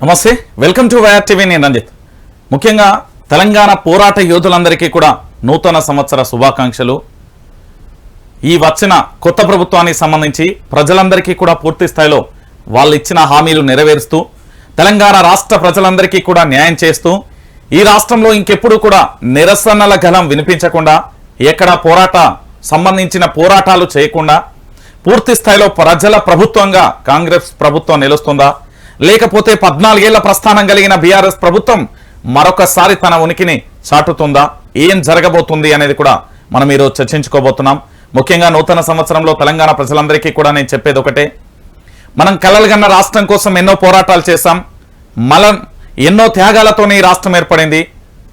నమస్తే, welcome to YR TV. నేను రంజిత్. ముఖ్యంగా తెలంగాణ పోరాట యోధులందరికీ కూడా నూతన సంవత్సర శుభాకాంక్షలు. ఈ వచ్చిన కొత్త ప్రభుత్వానికి సంబంధించి ప్రజలందరికీ కూడా పూర్తి స్థాయిలో వాళ్ళు ఇచ్చిన హామీలు నెరవేరుస్తూ తెలంగాణ రాష్ట్ర ప్రజలందరికీ కూడా న్యాయం చేస్తూ ఈ రాష్ట్రంలో ఇంకెప్పుడు కూడా నిరసనల గలం వినిపించకుండా ఎక్కడ సంబంధించిన పోరాటాలు చేయకుండా పూర్తి స్థాయిలో ప్రజల ప్రభుత్వంగా కాంగ్రెస్ ప్రభుత్వం నిలుస్తుందా, లేకపోతే 14 ఏళ్ల ప్రస్థానం కలిగిన బీఆర్ఎస్ ప్రభుత్వం మరొకసారి తన ఉనికిని చాటుతుందా, ఏం జరగబోతుంది అనేది కూడా మనం ఈరోజు చర్చించుకోబోతున్నాం. ముఖ్యంగా నూతన సంవత్సరంలో తెలంగాణ ప్రజలందరికీ కూడా నేను చెప్పేది ఒకటే, మనం కలలుగన్న రాష్ట్రం కోసం ఎన్నో పోరాటాలు చేశాం, ఎన్నో త్యాగాలతోనే ఈ రాష్ట్రం ఏర్పడింది.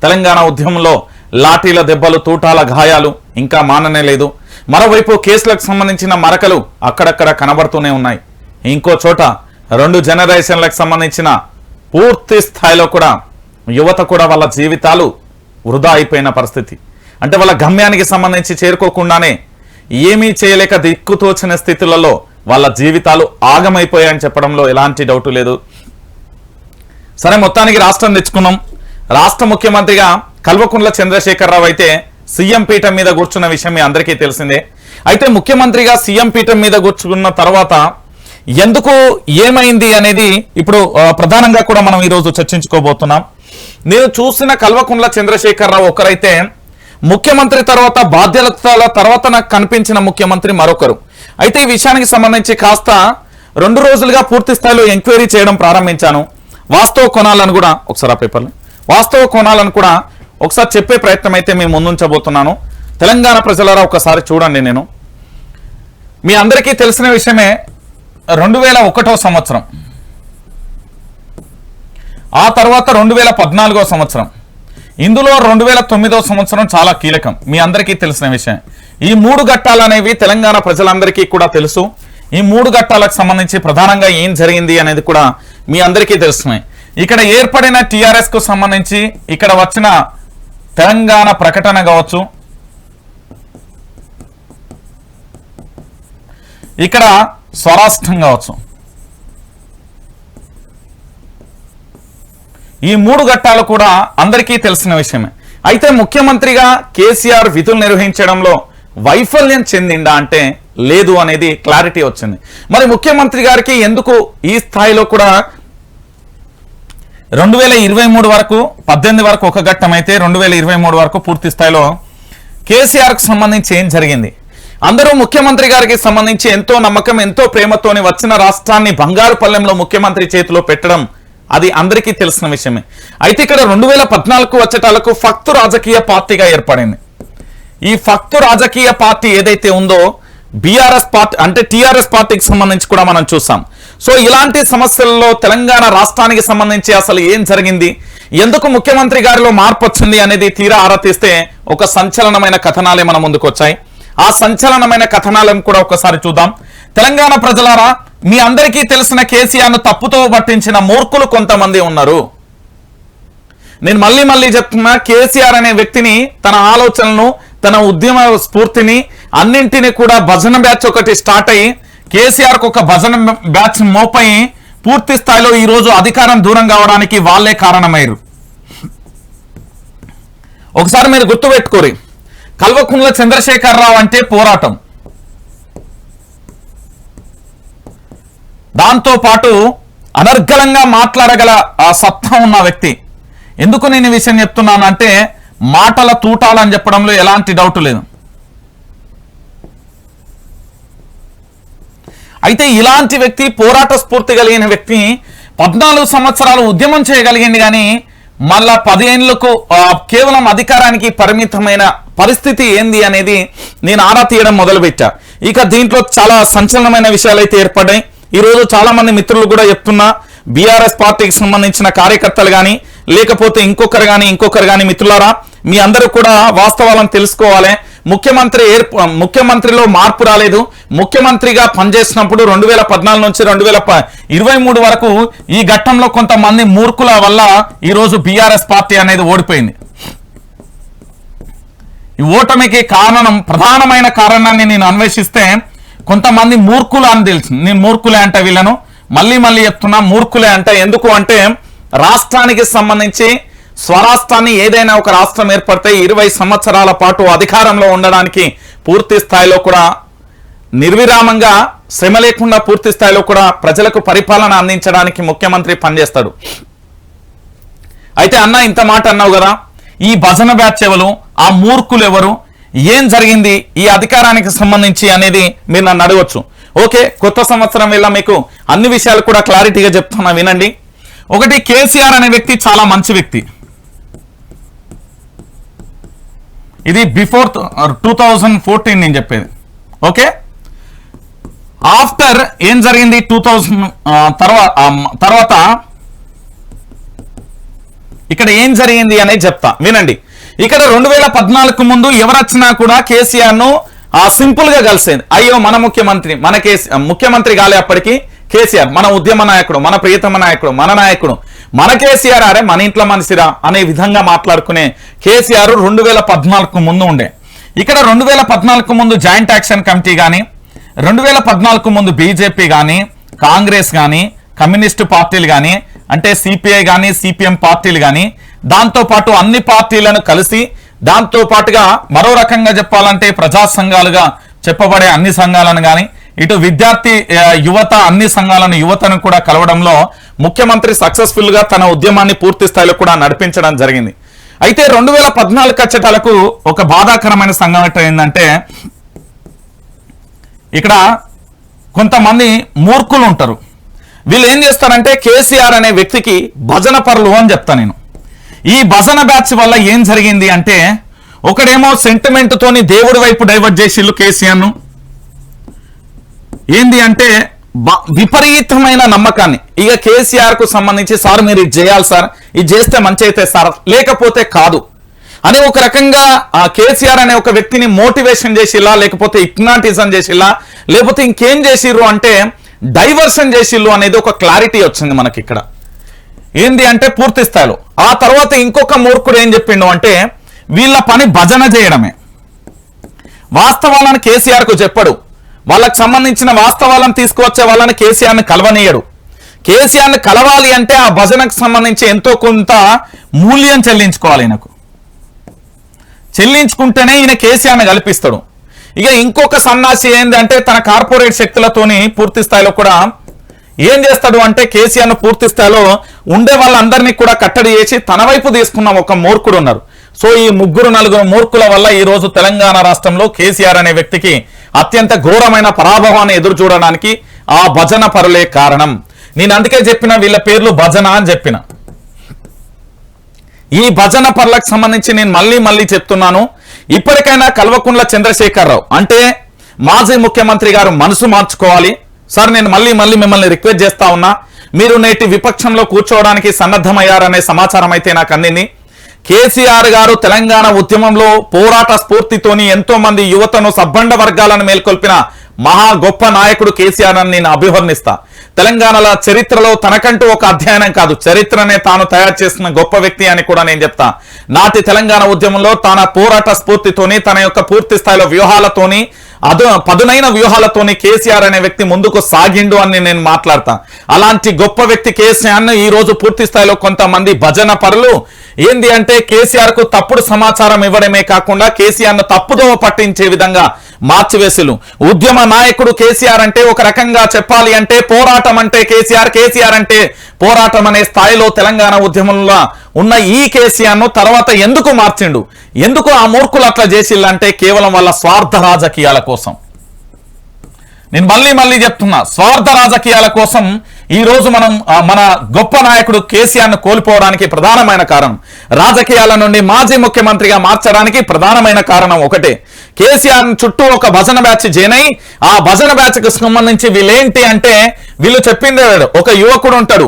తెలంగాణ ఉద్యమంలో లాఠీల దెబ్బలు, తూటాల గాయాలు ఇంకా మాననే లేదు. మరోవైపు కేసులకు సంబంధించిన మరకలు అక్కడక్కడ కనబడుతూనే ఉన్నాయి. ఇంకో చోట 2 జనరేషన్లకు సంబంధించిన పూర్తి స్థాయిలో కూడా యువత కూడా వాళ్ళ జీవితాలు వృధా అయిపోయిన పరిస్థితి. అంటే వాళ్ళ గమ్యానికి సంబంధించి చేరుకోకుండానే ఏమీ చేయలేక దిక్కుతోచిన స్థితులలో వాళ్ళ జీవితాలు ఆగమైపోయాయని చెప్పడంలో ఎలాంటి డౌటు లేదు. సరే, మొత్తానికి రాష్ట్రం తెచ్చుకున్నాం. రాష్ట్ర ముఖ్యమంత్రిగా కల్వకుంట్ల చంద్రశేఖరరావు అయితే సీఎం పీఠం మీద కూర్చున్న విషయం మీ అందరికీ తెలిసిందే. అయితే ముఖ్యమంత్రిగా సీఎం పీఠం మీద కూర్చున్న తర్వాత ఎందుకు ఏమైంది అనేది ఇప్పుడు ప్రధానంగా కూడా మనం ఈరోజు చర్చించుకోబోతున్నాం. నేను చూసిన కల్వకుంట్ల చంద్రశేఖరరావు ఒకరైతే, ముఖ్యమంత్రి తర్వాత బాధ్యతల తర్వాత నాకు కనిపించిన ముఖ్యమంత్రి మరొకరు. అయితే ఈ విషయానికి సంబంధించి కాస్త 2 రోజులుగా పూర్తి స్థాయిలో ఎంక్వైరీ చేయడం ప్రారంభించాను. వాస్తవ కోణాలను కూడా ఒకసారి చెప్పే ప్రయత్నం అయితే మేము ముందుంచబోతున్నాను. తెలంగాణ ప్రజలారా ఒకసారి చూడండి. నేను మీ అందరికీ తెలిసిన విషయమే, 2001వ సంవత్సరం, ఆ తర్వాత 2014వ సంవత్సరం, ఇందులో 2009వ సంవత్సరం చాలా కీలకం, మీ అందరికీ తెలిసిన విషయం. ఈ 3 ఘట్టాలు అనేవి తెలంగాణ ప్రజలందరికీ కూడా తెలుసు. ఈ 3 ఘట్టాలకు సంబంధించి ప్రధానంగా ఏం జరిగింది అనేది కూడా మీ అందరికీ తెలుస్తున్నాయి. ఇక్కడ ఏర్పడిన టీఆర్ఎస్ కు సంబంధించి ఇక్కడ వచ్చిన తెలంగాణ ప్రకటన కావచ్చు, ఇక్కడ స్వరాష్ట్రం కావచ్చు, ఈ 3 ఘట్టాలు కూడా అందరికీ తెలిసిన విషయమే. అయితే ముఖ్యమంత్రిగా కేసీఆర్ విధులు నిర్వహించడంలో వైఫల్యం చెందిండా అంటే లేదు అనేది క్లారిటీ వచ్చింది. మరి ముఖ్యమంత్రి గారికి ఎందుకు ఈ స్థాయిలో కూడా 2023 వరకు 18 వరకు ఒక ఘట్టం అయితే 2023 వరకు పూర్తి స్థాయిలో కేసీఆర్కు సంబంధించి ఏం జరిగింది? అందరూ ముఖ్యమంత్రి గారికి సంబంధించి ఎంతో నమ్మకం, ఎంతో ప్రేమతోని వచ్చిన రాష్ట్రాన్ని బంగారు పల్లెంలో ముఖ్యమంత్రి చేతిలో పెట్టడం అది అందరికీ తెలిసిన విషయమే. అయితే ఇక్కడ 2014 వచ్చేటాలకు ఫక్తు రాజకీయ పార్టీగా ఏర్పడింది. ఈ ఫక్తు రాజకీయ పార్టీ ఏదైతే ఉందో బీఆర్ఎస్ పార్టీ అంటే టీఆర్ఎస్ పార్టీకి సంబంధించి కూడా మనం చూసాం. సో ఇలాంటి సమస్యల్లో తెలంగాణ రాష్ట్రానికి సంబంధించి అసలు ఏం జరిగింది, ఎందుకు ముఖ్యమంత్రి గారిలో మార్పు వచ్చింది అనేది తీరా ఆరా తీస్తే ఒక సంచలనమైన కథనాలే మన ముందుకు వచ్చాయి. ఆ సంచలనమైన కథనాలను కూడా ఒకసారి చూద్దాం. తెలంగాణ ప్రజలారా, మీ అందరికీ తెలిసిన కేసీఆర్ను తప్పుతో పట్టించిన మూర్ఖులు కొంతమంది ఉన్నారు. నేను మళ్ళీ చెప్తున్నా, కేసీఆర్ అనే వ్యక్తిని, తన ఆలోచనలను, తన ఉద్యమ స్ఫూర్తిని అన్నింటినీ కూడా భజన బ్యాచ్ ఒకటి స్టార్ట్ అయ్యి కేసీఆర్కు ఒక భజన బ్యాచ్ మోపై పూర్తి స్థాయిలో ఈరోజు అధికారం దూరం కావడానికి వాళ్ళే కారణమయ్యారు. ఒకసారి మీరు గుర్తుపెట్టుకోరి, కల్వకుంట్ల చంద్రశేఖరరావు అంటే పోరాటం, దాంతో పాటు అనర్గళంగా మాట్లాడగల ఆ సత్తా ఉన్న వ్యక్తి. ఎందుకు నేను ఈ విషయం చెప్తున్నాను అంటే, మాటల తూటాలని చెప్పడంలో ఎలాంటి డౌట్ లేదు. అయితే ఇలాంటి వ్యక్తి, పోరాట స్ఫూర్తి కలిగిన వ్యక్తి 14 సంవత్సరాలు ఉద్యమం చేయగలిగింది, కానీ మళ్ళా 10 ఏళ్లకు కేవలం అధికారానికి పరిమితమైన పరిస్థితి ఏంది అనేది నేను ఆరా తీయడం మొదలుపెట్టా. ఇక దీంట్లో చాలా సంచలనమైన విషయాలు అయితే ఏర్పడ్డాయి. ఈరోజు చాలా మంది మిత్రులు కూడా చెప్తున్నా, బీఆర్ఎస్ పార్టీకి సంబంధించిన కార్యకర్తలు కానీ లేకపోతే ఇంకొకరు కానీ మిత్రులారా, మీ అందరూ కూడా వాస్తవాలను తెలుసుకోవాలి. ముఖ్యమంత్రిలో మార్పు రాలేదు. ముఖ్యమంత్రిగా పనిచేసినప్పుడు 2014 నుంచి 2023 వరకు ఈ ఘట్టంలో కొంతమంది మూర్ఖుల వల్ల ఈరోజు బీఆర్ఎస్ పార్టీ అనేది ఓడిపోయింది. ఈ ఓటమికి ప్రధానమైన కారణాన్ని నేను అన్వేషిస్తే కొంతమంది మూర్ఖులు అని తెలిసింది. నేను మూర్ఖులే అంటే వీళ్ళను మళ్ళీ మళ్ళీ చెప్తున్నా మూర్ఖులే అంటే. ఎందుకు అంటే రాష్ట్రానికి సంబంధించి స్వరాష్ట్రాన్ని ఏదైనా ఒక రాష్ట్రం ఏర్పడితే 20 సంవత్సరాల పాటు అధికారంలో ఉండడానికి పూర్తి స్థాయిలో కూడా నిర్విరామంగా శ్రమ లేకుండా పూర్తి స్థాయిలో కూడా ప్రజలకు పరిపాలన అందించడానికి ముఖ్యమంత్రి పనిచేస్తాడు. అయితే అన్న ఇంత మాట అన్నావు కదా, ఈ భజన బ్యాచ్ ఎవరు, ఆ మూర్ఖులు ఎవరు, ఏం జరిగింది ఈ అధికారానికి సంబంధించి అనేది మీరు నన్ను అడగవచ్చు. ఓకే, కొత్త సంవత్సరం వేళ మీకు అన్ని విషయాలు కూడా క్లారిటీగా చెప్తున్నా వినండి. ఒకటి, కేసీఆర్ అనే వ్యక్తి చాలా మంచి వ్యక్తి. ఇది బిఫోర్ 2014 నేను చెప్పేది. ఓకే, ఆఫ్టర్ ఏం జరిగింది 2000 తర్వాత ఇక్కడ ఏం జరిగింది అనేది చెప్తా వినండి. ఇక్కడ 2014 ముందు ఎవరొచ్చినా కూడా కేసీఆర్ ను సింపుల్ గా కలిసేది. అయ్యో మన ముఖ్యమంత్రి, మన ముఖ్యమంత్రి కాలే అప్పటికి కేసీఆర్, మన ఉద్యమ నాయకుడు, మన ప్రియతమ నాయకుడు, మన నాయకుడు, మన కేసీఆర్ అరే మన ఇంట్లో మనిషిరా అనే విధంగా మాట్లాడుకునే కేసీఆర్ 2014 ముందు ఉండే. ఇక్కడ 2014 ముందు జాయింట్ యాక్షన్ కమిటీ కానీ, 2014 ముందు బీజేపీ కానీ, కాంగ్రెస్ కానీ, కమ్యూనిస్టు పార్టీలు కానీ, అంటే సిపిఐ కానీ, సిపిఎం పార్టీలు కానీ, దాంతోపాటు అన్ని పార్టీలను కలిసి, దాంతో పాటుగా మరో రకంగా చెప్పాలంటే ప్రజా సంఘాలుగా చెప్పబడే అన్ని సంఘాలను కానీ, ఇటు విద్యార్థి యువత అన్ని సంఘాలను యువతను కూడా కలవడంలో ముఖ్యమంత్రి సక్సెస్ఫుల్ గా తన ఉద్యమాన్ని పూర్తి స్థాయిలో కూడా నడిపించడం జరిగింది. అయితే 2014 వచ్చేటాలకు ఒక బాధాకరమైన సంఘటన ఏంటంటే, ఇక్కడ కొంతమంది మూర్ఖులు ఉంటారు. వీళ్ళు ఏం చేస్తారంటే కేసీఆర్ అనే వ్యక్తికి భజన పరులు అని చెప్తా నేను. ఈ భజన బ్యాచ్ వల్ల ఏం జరిగింది అంటే, ఒకడేమో సెంటిమెంట్ తోని దేవుడి వైపు డైవర్ట్ చేసిళ్ళు కేసీఆర్ను. ఏంది అంటే విపరీతమైన నమ్మకాన్ని ఇక కేసీఆర్ కు సంబంధించి, సార్ మీరు ఇది చేయాలి సార్, ఇది చేస్తే మంచి అయితే సార్, లేకపోతే కాదు అని ఒక రకంగా కేసీఆర్ అనే ఒక వ్యక్తిని మోటివేషన్ చేసిల్లా, లేకపోతే హిప్నాటిజం చేసిల్లా, లేకపోతే ఇంకేం చేసిర్రు అంటే డైవర్షన్ చేసిల్లు అనేది ఒక క్లారిటీ వచ్చింది మనకి ఇక్కడ. ఏంది అంటే పూర్తి స్థాయిలో. ఆ తర్వాత ఇంకొక మూర్ఖుడు ఏం చెప్పిండు అంటే వీళ్ళ పని భజన చేయడమే. వాస్తవాలను కేసీఆర్ కు చెప్పడు, వాళ్ళకు సంబంధించిన వాస్తవాలను తీసుకువచ్చే వాళ్ళని కేసీఆర్ని కలవనీయడు. కేసీఆర్ని కలవాలి అంటే ఆ భజనకు సంబంధించి ఎంతో కొంత మూల్యం చెల్లించుకోవాలి. ఈయనకు చెల్లించుకుంటేనే ఈయన కేసీఆర్ని కల్పిస్తాడు. ఇక ఇంకొక సన్నాసి ఏంటంటే తన కార్పొరేట్ శక్తులతోని పూర్తి స్థాయిలో కూడా ఏం చేస్తాడు అంటే కేసీఆర్ను పూర్తి స్థాయిలో ఉండే వాళ్ళందరినీ కూడా కట్టడి చేసి తన వైపు తీసుకున్న ఒక మూర్ఖుడు ఉన్నారు. సో ఈ 3-4 మూర్ఖుల వల్ల ఈ రోజు తెలంగాణ రాష్ట్రంలో కేసీఆర్ అనే వ్యక్తికి అత్యంత ఘోరమైన పరాభవాన్ని ఎదురు చూడడానికి ఆ భజన పరులే కారణం. నేను అందుకే చెప్పిన వీళ్ళ పేర్లు భజన అని చెప్పిన. ఈ భజన పరులకు సంబంధించి నేను మళ్ళీ చెప్తున్నాను, ఇప్పటికైనా కల్వకుంట్ల చంద్రశేఖరరావు అంటే మాజీ ముఖ్యమంత్రి గారు మనసు మార్చుకోవాలి. సార్ నేను మళ్ళీ మిమ్మల్ని రిక్వెస్ట్ చేస్తా ఉన్నా, మీరు నేటి విపక్షంలో కూర్చోవడానికి సన్నద్ధమయ్యారనే సమాచారం అయితే నాకు అందింది. కేసీఆర్ గారు తెలంగాణ ఉద్యమంలో పోరాట స్ఫూర్తితోని ఎంతో మంది యువతను సబ్బండ వర్గాలను మేల్కొల్పిన మహా గొప్ప నాయకుడు కేసీఆర్ అని నేను అభివర్ణిస్తా. తెలంగాణల చరిత్రలో తనకంటూ ఒక అధ్యయనం కాదు, చరిత్రనే తాను తయారు చేసిన గొప్ప వ్యక్తి అని కూడా నేను చెప్తా. నాటి తెలంగాణ ఉద్యమంలో తన పోరాట స్ఫూర్తితోని, తన యొక్క పూర్తి స్థాయిలో వ్యూహాలతోని, పదునైన వ్యూహాలతోని కేసీఆర్ అనే వ్యక్తి ముందుకు సాగిండు అని నేను మాట్లాడతా. అలాంటి గొప్ప వ్యక్తి కేసీఆర్ ను ఈ రోజు పూర్తి స్థాయిలో కొంతమంది భజన పరులు ఏంది అంటే కేసీఆర్ కు తప్పుడు సమాచారం ఇవ్వడమే కాకుండా కేసీఆర్ ను తప్పుదోవ పట్టించే విధంగా మార్చివేసులు. ఉద్యమ నాయకుడు కేసీఆర్ అంటే ఒక రకంగా చెప్పాలి అంటే పోరాటం అంటే కేసీఆర్ అంటే పోరాటం అనే స్థాయిలో తెలంగాణ ఉద్యమంలో ఉన్న ఈ కేసీఆర్ ను తర్వాత ఎందుకు మార్చిండు, ఎందుకు ఆ మూర్ఖులు అట్లా చేసిల్లంటే కేవలం వాళ్ళ స్వార్థ రాజకీయాల కోసం. నేను మళ్ళీ చెప్తున్నా, స్వార్థ రాజకీయాల కోసం ఈ రోజు మనం మన గొప్ప నాయకుడు కేసీఆర్ ను కోల్పోవడానికి ప్రధానమైన కారణం, రాజకీయాల నుండి మాజీ ముఖ్యమంత్రిగా మార్చడానికి ప్రధానమైన కారణం ఒకటే. కేసీఆర్ చుట్టూ ఒక భజన బ్యాచ్ జైన్ అయి ఆ భజన బ్యాచ్ కు సంబంధించి వీళ్ళేంటి అంటే వీళ్ళు చెప్పిందే ఒక యువకుడు ఉంటాడు,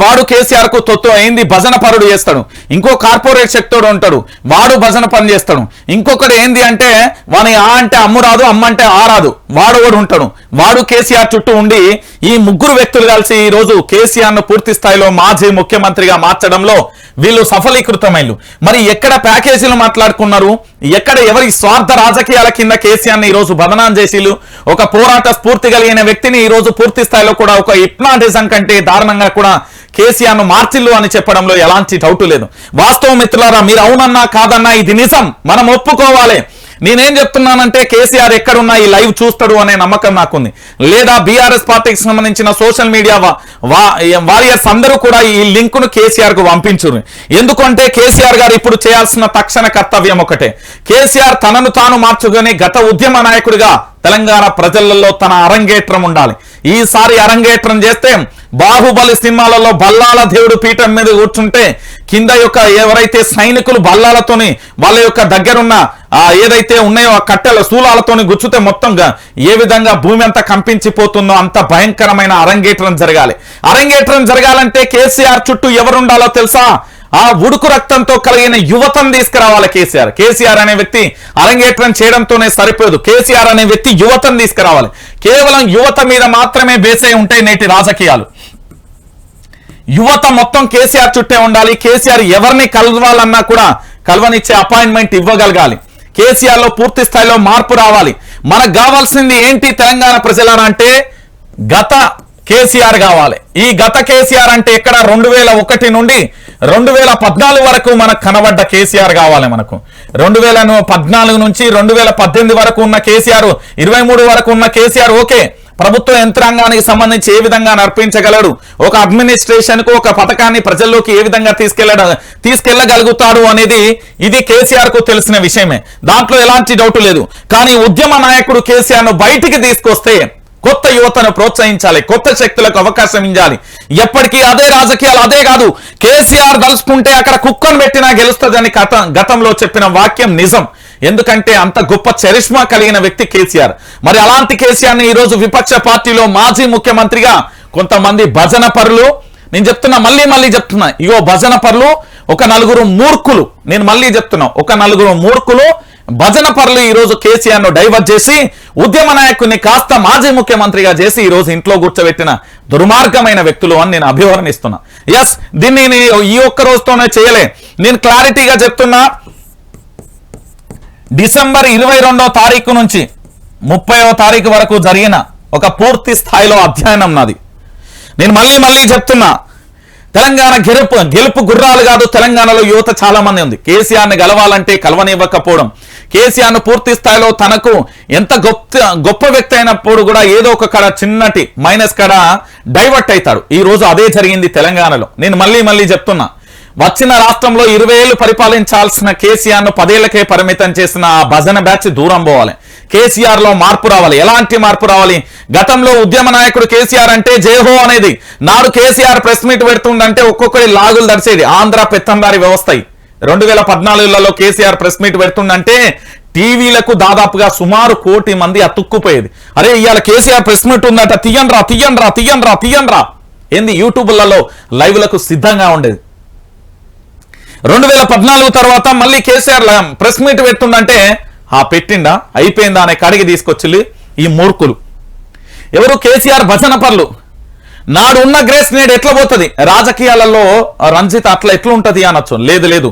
వాడు కేసీఆర్ కు తొత్తు అయింది భజన పరుడు చేస్తాడు. ఇంకో కార్పొరేట్ సెక్టర్ ఉంటాడు, వాడు భజన పని చేస్తాడు. ఇంకొకటి ఏంది అంటే వాని అంటే అమ్ము రాదు, అమ్మ అంటే రాదు, వాడు కూడా ఉంటాడు. వాడు కేసీఆర్ చుట్టూ ఉండి ఈ 3 వ్యక్తులు కలిసి ఈ రోజు కేసీఆర్ ను పూర్తి స్థాయిలో మాజీ ముఖ్యమంత్రిగా మార్చడంలో వీళ్ళు సఫలీకృతమైనలు. మరి ఎక్కడ ప్యాకేజీలు మాట్లాడుకున్నారు, ఎక్కడ ఎవరి స్వార్థ రాజకీయాల కింద కేసీఆర్ని ఈరోజు బదనాం చేసిలు, ఒక పోరాట స్ఫూర్తి కలిగిన వ్యక్తిని ఈరోజు పూర్తి స్థాయిలో కూడా ఒక హిప్నాటిజం కంటే దారుణంగా కూడా కేసీఆర్ను మార్చిల్లు అని చెప్పడంలో ఎలాంటి డౌట్ లేదు. వాస్తవం మిత్రులారా, మీరు అవునన్నా కాదన్నా ఇది నిజం, మనం ఒప్పుకోవాలి. నేనేం చెప్తున్నానంటే కేసీఆర్ ఎక్కడున్నా ఈ లైవ్ చూస్తాడు అనే నమ్మకం నాకుంది. లేదా బీఆర్ఎస్ పార్టీకి సంబంధించిన సోషల్ మీడియా వారియర్స్ అందరూ కూడా ఈ లింక్ ను కేసీఆర్ కు పంపించురు. ఎందుకంటే కేసీఆర్ గారు ఇప్పుడు చేయాల్సిన తక్షణ కర్తవ్యం ఒకటే, కేసీఆర్ తనను తాను మార్చుకొని గత ఉద్యమ నాయకుడిగా తెలంగాణ ప్రజలలో తన అరంగేట్రం ఉండాలి. ఈసారి అరంగేట్రం చేస్తే బాహుబలి సినిమాలలో బల్లాల దేవుడు పీఠం మీద కూర్చుంటే కింద యొక్క ఎవరైతే సైనికులు బల్లాలతోని వాళ్ళ యొక్క దగ్గరున్న ఏదైతే ఉన్నాయో ఆ కట్టెల శూలాలతోని గుచ్చుతే మొత్తంగా ఏ విధంగా భూమి అంతా కంపించిపోతుందో అంత భయంకరమైన అరంగేట్రం జరగాలి. అరంగేట్రం జరగాలంటే కేసీఆర్ చుట్టూ ఎవరుండాలో తెలుసా? ఆ ఉడుకు రక్తంతో కలిగిన యువతను తీసుకురావాలి కేసీఆర్. కేసీఆర్ అనే వ్యక్తి అరంగేట్రం చేయడంతోనే సరిపోదు, కేసీఆర్ అనే వ్యక్తి యువతను తీసుకురావాలి. కేవలం యువత మీద మాత్రమే బేసై ఉంటాయి నేటి రాజకీయాలు. యువత మొత్తం కేసీఆర్ చుట్టే ఉండాలి. కేసీఆర్ ఎవరిని కలవాలన్నా కూడా కలవనిచ్చే అపాయింట్మెంట్ ఇవ్వగలగాలి. కేసీఆర్ లో పూర్తి స్థాయిలో మార్పు రావాలి. మనకు కావాల్సింది ఏంటి తెలంగాణ ప్రజలను అంటే గత కేసీఆర్ కావాలి. ఈ గత కేసీఆర్ అంటే ఎక్కడ 2001 నుండి 2014 వరకు మనకు కనబడ్డ కేసీఆర్ కావాలి. మనకు 2014 నుంచి 2018 వరకు ఉన్న కేసీఆర్, 23 వరకు ఉన్న కేసీఆర్ ఓకే, ప్రభుత్వ యంత్రాంగానికి సంబంధించి ఏ విధంగా నడిపించగలడు, ఒక అడ్మినిస్ట్రేషన్ కు ఒక పథకాన్ని ప్రజల్లోకి ఏ విధంగా తీసుకెళ్లగలుగుతాడు అనేది ఇది కేసీఆర్ కు తెలిసిన విషయమే, దాంట్లో ఎలాంటి డౌట్ లేదు. కానీ ఉద్యమ నాయకుడు కేసీఆర్ ను బయటికి తీసుకొస్తే కొత్త యువతను ప్రోత్సహించాలి, కొత్త శక్తులకు అవకాశం ఇవ్వాలి. ఎప్పటికీ అదే రాజకీయాలు, అదే కాదు కేసీఆర్ దలుచుకుంటే అక్కడ కుక్కను పెట్టినా గెలుస్తుందని గతంలో చెప్పిన వాక్యం నిజం. ఎందుకంటే అంత గొప్ప చరిష్మా కలిగిన వ్యక్తి కేసీఆర్. మరి అలాంటి కేసీఆర్ ని ఈరోజు విపక్ష పార్టీలో మాజీ ముఖ్యమంత్రిగా కొంతమంది భజన పరులు, నేను చెప్తున్నా మళ్ళీ చెప్తున్నా, ఇగో భజన పరులు ఒక నలుగురు మూర్ఖులు, నేను మళ్ళీ చెప్తున్నా ఒక నలుగురు మూర్ఖులు భజన పరులు ఈరోజు కేసీఆర్ ను డైవర్ట్ చేసి ఉద్యమ నాయకుడిని కాస్త మాజీ ముఖ్యమంత్రిగా చేసి ఈరోజు ఇంట్లో కూర్చోబెట్టిన దుర్మార్గమైన వ్యక్తులు అని నేను అభివర్ణిస్తున్నా. ఎస్, దీన్ని ఈ ఒక్క రోజుతోనే చేయలే, నేను క్లారిటీగా చెప్తున్నా. డిసెంబర్ 22వ తారీఖు నుంచి 30వ తారీఖు వరకు జరిగిన ఒక పూర్తి స్థాయిలో అధ్యయనం నాది. నేను మళ్ళీ చెప్తున్నా, తెలంగాణ గెలుపు గుర్రాలు కాదు. తెలంగాణలో యువత చాలా మంది ఉంది. కేసీఆర్ని గెలవాలంటే కలవనివ్వకపోవడం, కేసీఆర్ ను పూర్తి స్థాయిలో తనకు ఎంత గొప్ప వ్యక్తి అయినప్పుడు కూడా ఏదో ఒక కడ చిన్నటి మైనస్ కడ డైవర్ట్ అవుతాడు. ఈ రోజు అదే జరిగింది తెలంగాణలో. నేను మళ్ళీ చెప్తున్నా, వచ్చిన రాష్ట్రంలో 20 ఏళ్లు పరిపాలించాల్సిన కేసీఆర్ ను 10 ఏళ్లకే పరిమితం చేసిన ఆ భజన బ్యాచ్ దూరం పోవాలి. కేసీఆర్ లో మార్పు రావాలి. ఎలాంటి మార్పు రావాలి? గతంలో ఉద్యమ నాయకుడు కేసీఆర్ అంటే జయహో అనేది, నాడు కేసీఆర్ ప్రెస్ మీట్ పెడుతుండంటే ఒక్కొక్కరి లాగులు దడిచేది. ఆంధ్ర పెత్తందారి వ్యవస్థ 2014లో కేసీఆర్ ప్రెస్ మీట్ పెడుతుండంటే టీవీలకు దాదాపుగా సుమారు 1 కోటి మంది అతుక్కుపోయేది. అరే ఇవాళ కేసీఆర్ ప్రెస్ మీట్ ఉందట, తీయండ్రా ఏంది యూట్యూబ్లలో లైవ్లకు సిద్ధంగా ఉండేది. 2014 తర్వాత మళ్ళీ కేసీఆర్ ప్రెస్ మీట్ పెడుతుండంటే పెట్టిండా అయిపోయిందా అనే కాడికి తీసుకొచ్చి ఈ మూర్ఖులు ఎవరు? కేసీఆర్ భజన పర్లు. నాడు ఉన్న గ్రేస్ నేడు ఎట్లా పోతుంది? రాజకీయాలలో రంజిత్ అట్లా ఎట్లుంటది అనొచ్చు. లేదు,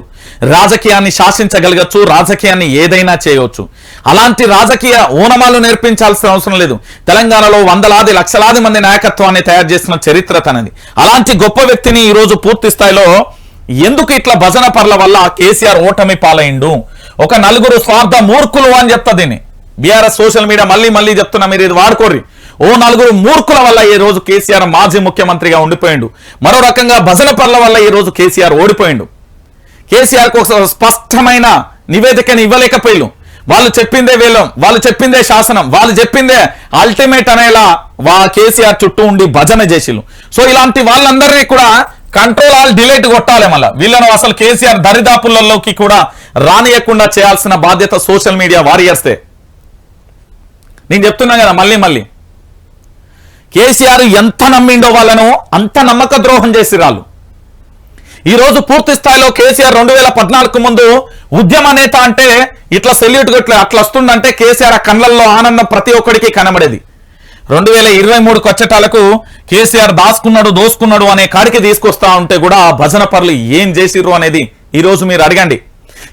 రాజకీయాన్ని శాసించగలగచ్చు, రాజకీయాన్ని ఏదైనా చేయవచ్చు. అలాంటి రాజకీయ ఓనమాలు నేర్పించాల్సిన అవసరం లేదు. తెలంగాణలో వందలాది లక్షలాది మంది నాయకత్వాన్ని తయారు చేసిన చరిత్ర తనది. అలాంటి గొప్ప వ్యక్తిని ఈరోజు పూర్తి స్థాయిలో ఎందుకు ఇట్లా భజన పర్ల వల్ల కేసీఆర్ ఓటమి పాలైండు? ఒక నలుగురు స్వార్థ మూర్ఖులు అని చెప్తా దీన్ని. బీఆర్ఎస్ సోషల్ మీడియా మళ్ళీ చెప్తున్నా, మీరు ఇది వాడుకోర్రి. ఓ నలుగురు మూర్ఖుల వల్ల ఈ రోజు కేసీఆర్ మాజీ ముఖ్యమంత్రిగా ఉండిపోయిండు. మరో రకంగా భజన పర్ల వల్ల ఈ రోజు కేసీఆర్ ఓడిపోయిండు. కేసీఆర్ కు ఒక స్పష్టమైన నివేదికని ఇవ్వలేకపోయారు. వాళ్ళు చెప్పిందే వేలం, వాళ్ళు చెప్పిందే శాసనం, వాళ్ళు చెప్పిందే అల్టిమేట్ అనేలా కేసీఆర్ చుట్టూ ఉండి భజన చేసిలు. సో ఇలాంటి వాళ్ళందరినీ కూడా కంట్రోల్ ఆల్ డిలీట్ కొట్టాలి. మళ్ళీ వీళ్ళను అసలు కేసీఆర్ దరిదాపులలోకి కూడా రానియకుండా చేయాల్సిన బాధ్యత సోషల్ మీడియా వారియర్సే. నేను చెప్తున్నా కదా మళ్ళీ కేసీఆర్ ఎంత నమ్మిండో వాళ్ళను అంత నమ్మక ద్రోహం చేసిరాళ్ళు. ఈరోజు పూర్తి స్థాయిలో కేసీఆర్ 2014 ముందు ఉద్యమ నేత అంటే ఇట్లా సెల్యూట్ కొట్లే అట్లా వస్తుందంటే కేసీఆర్ ఆ కళ్ళల్లో ఆనందం ప్రతి ఒక్కడికి కనబడేది. 2023 వచ్చేటాలకు కేసీఆర్ దోసుకున్నాడు అనే కాడికి తీసుకొస్తా ఉంటే కూడా ఆ భజన పరులు ఏం చేసిర్రు అనేది ఈరోజు మీరు అడగండి.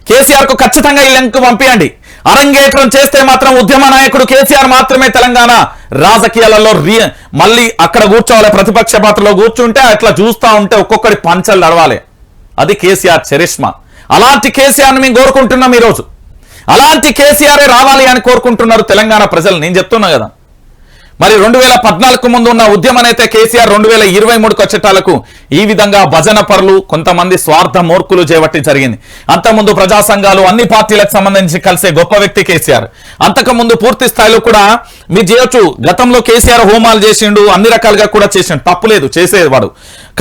కేసీఆర్ కు ఖచ్చితంగా ఈ లింక్ పంపించండి. అరంగేట్రం చేస్తే మాత్రం ఉద్యమ నాయకుడు కేసీఆర్ మాత్రమే తెలంగాణ రాజకీయాలలో మళ్ళీ అక్కడ కూర్చోవాలి, ప్రతిపక్ష పాత్రలో కూర్చుంటే అట్లా చూస్తూ ఉంటే ఒక్కొక్కడి పంచలు నడవాలి. అది కేసీఆర్ చరిష్మా. అలాంటి కేసీఆర్ని మేము కోరుకుంటున్నాం. ఈరోజు అలాంటి కేసీఆరే రావాలి అని కోరుకుంటున్నారు తెలంగాణ ప్రజలు. నేను చెప్తున్నా కదా, మరి 2014 ముందు ఉన్న ఉద్యమనైతే కేసీఆర్ 2023 వచ్చేటాలకు ఈ విధంగా భజన పరులు కొంతమంది స్వార్థ మూర్ఖులు చేపట్టి జరిగింది. అంతకుముందు ప్రజా సంఘాలు అన్ని పార్టీలకు సంబంధించి కలిసే గొప్ప వ్యక్తి కేసీఆర్. అంతకుముందు పూర్తి స్థాయిలో కూడా మీరు చేయొచ్చు, గతంలో కేసీఆర్ హోమాలు చేసిండు, అన్ని రకాలుగా కూడా చేసిండు, తప్పులేదు చేసేవాడు.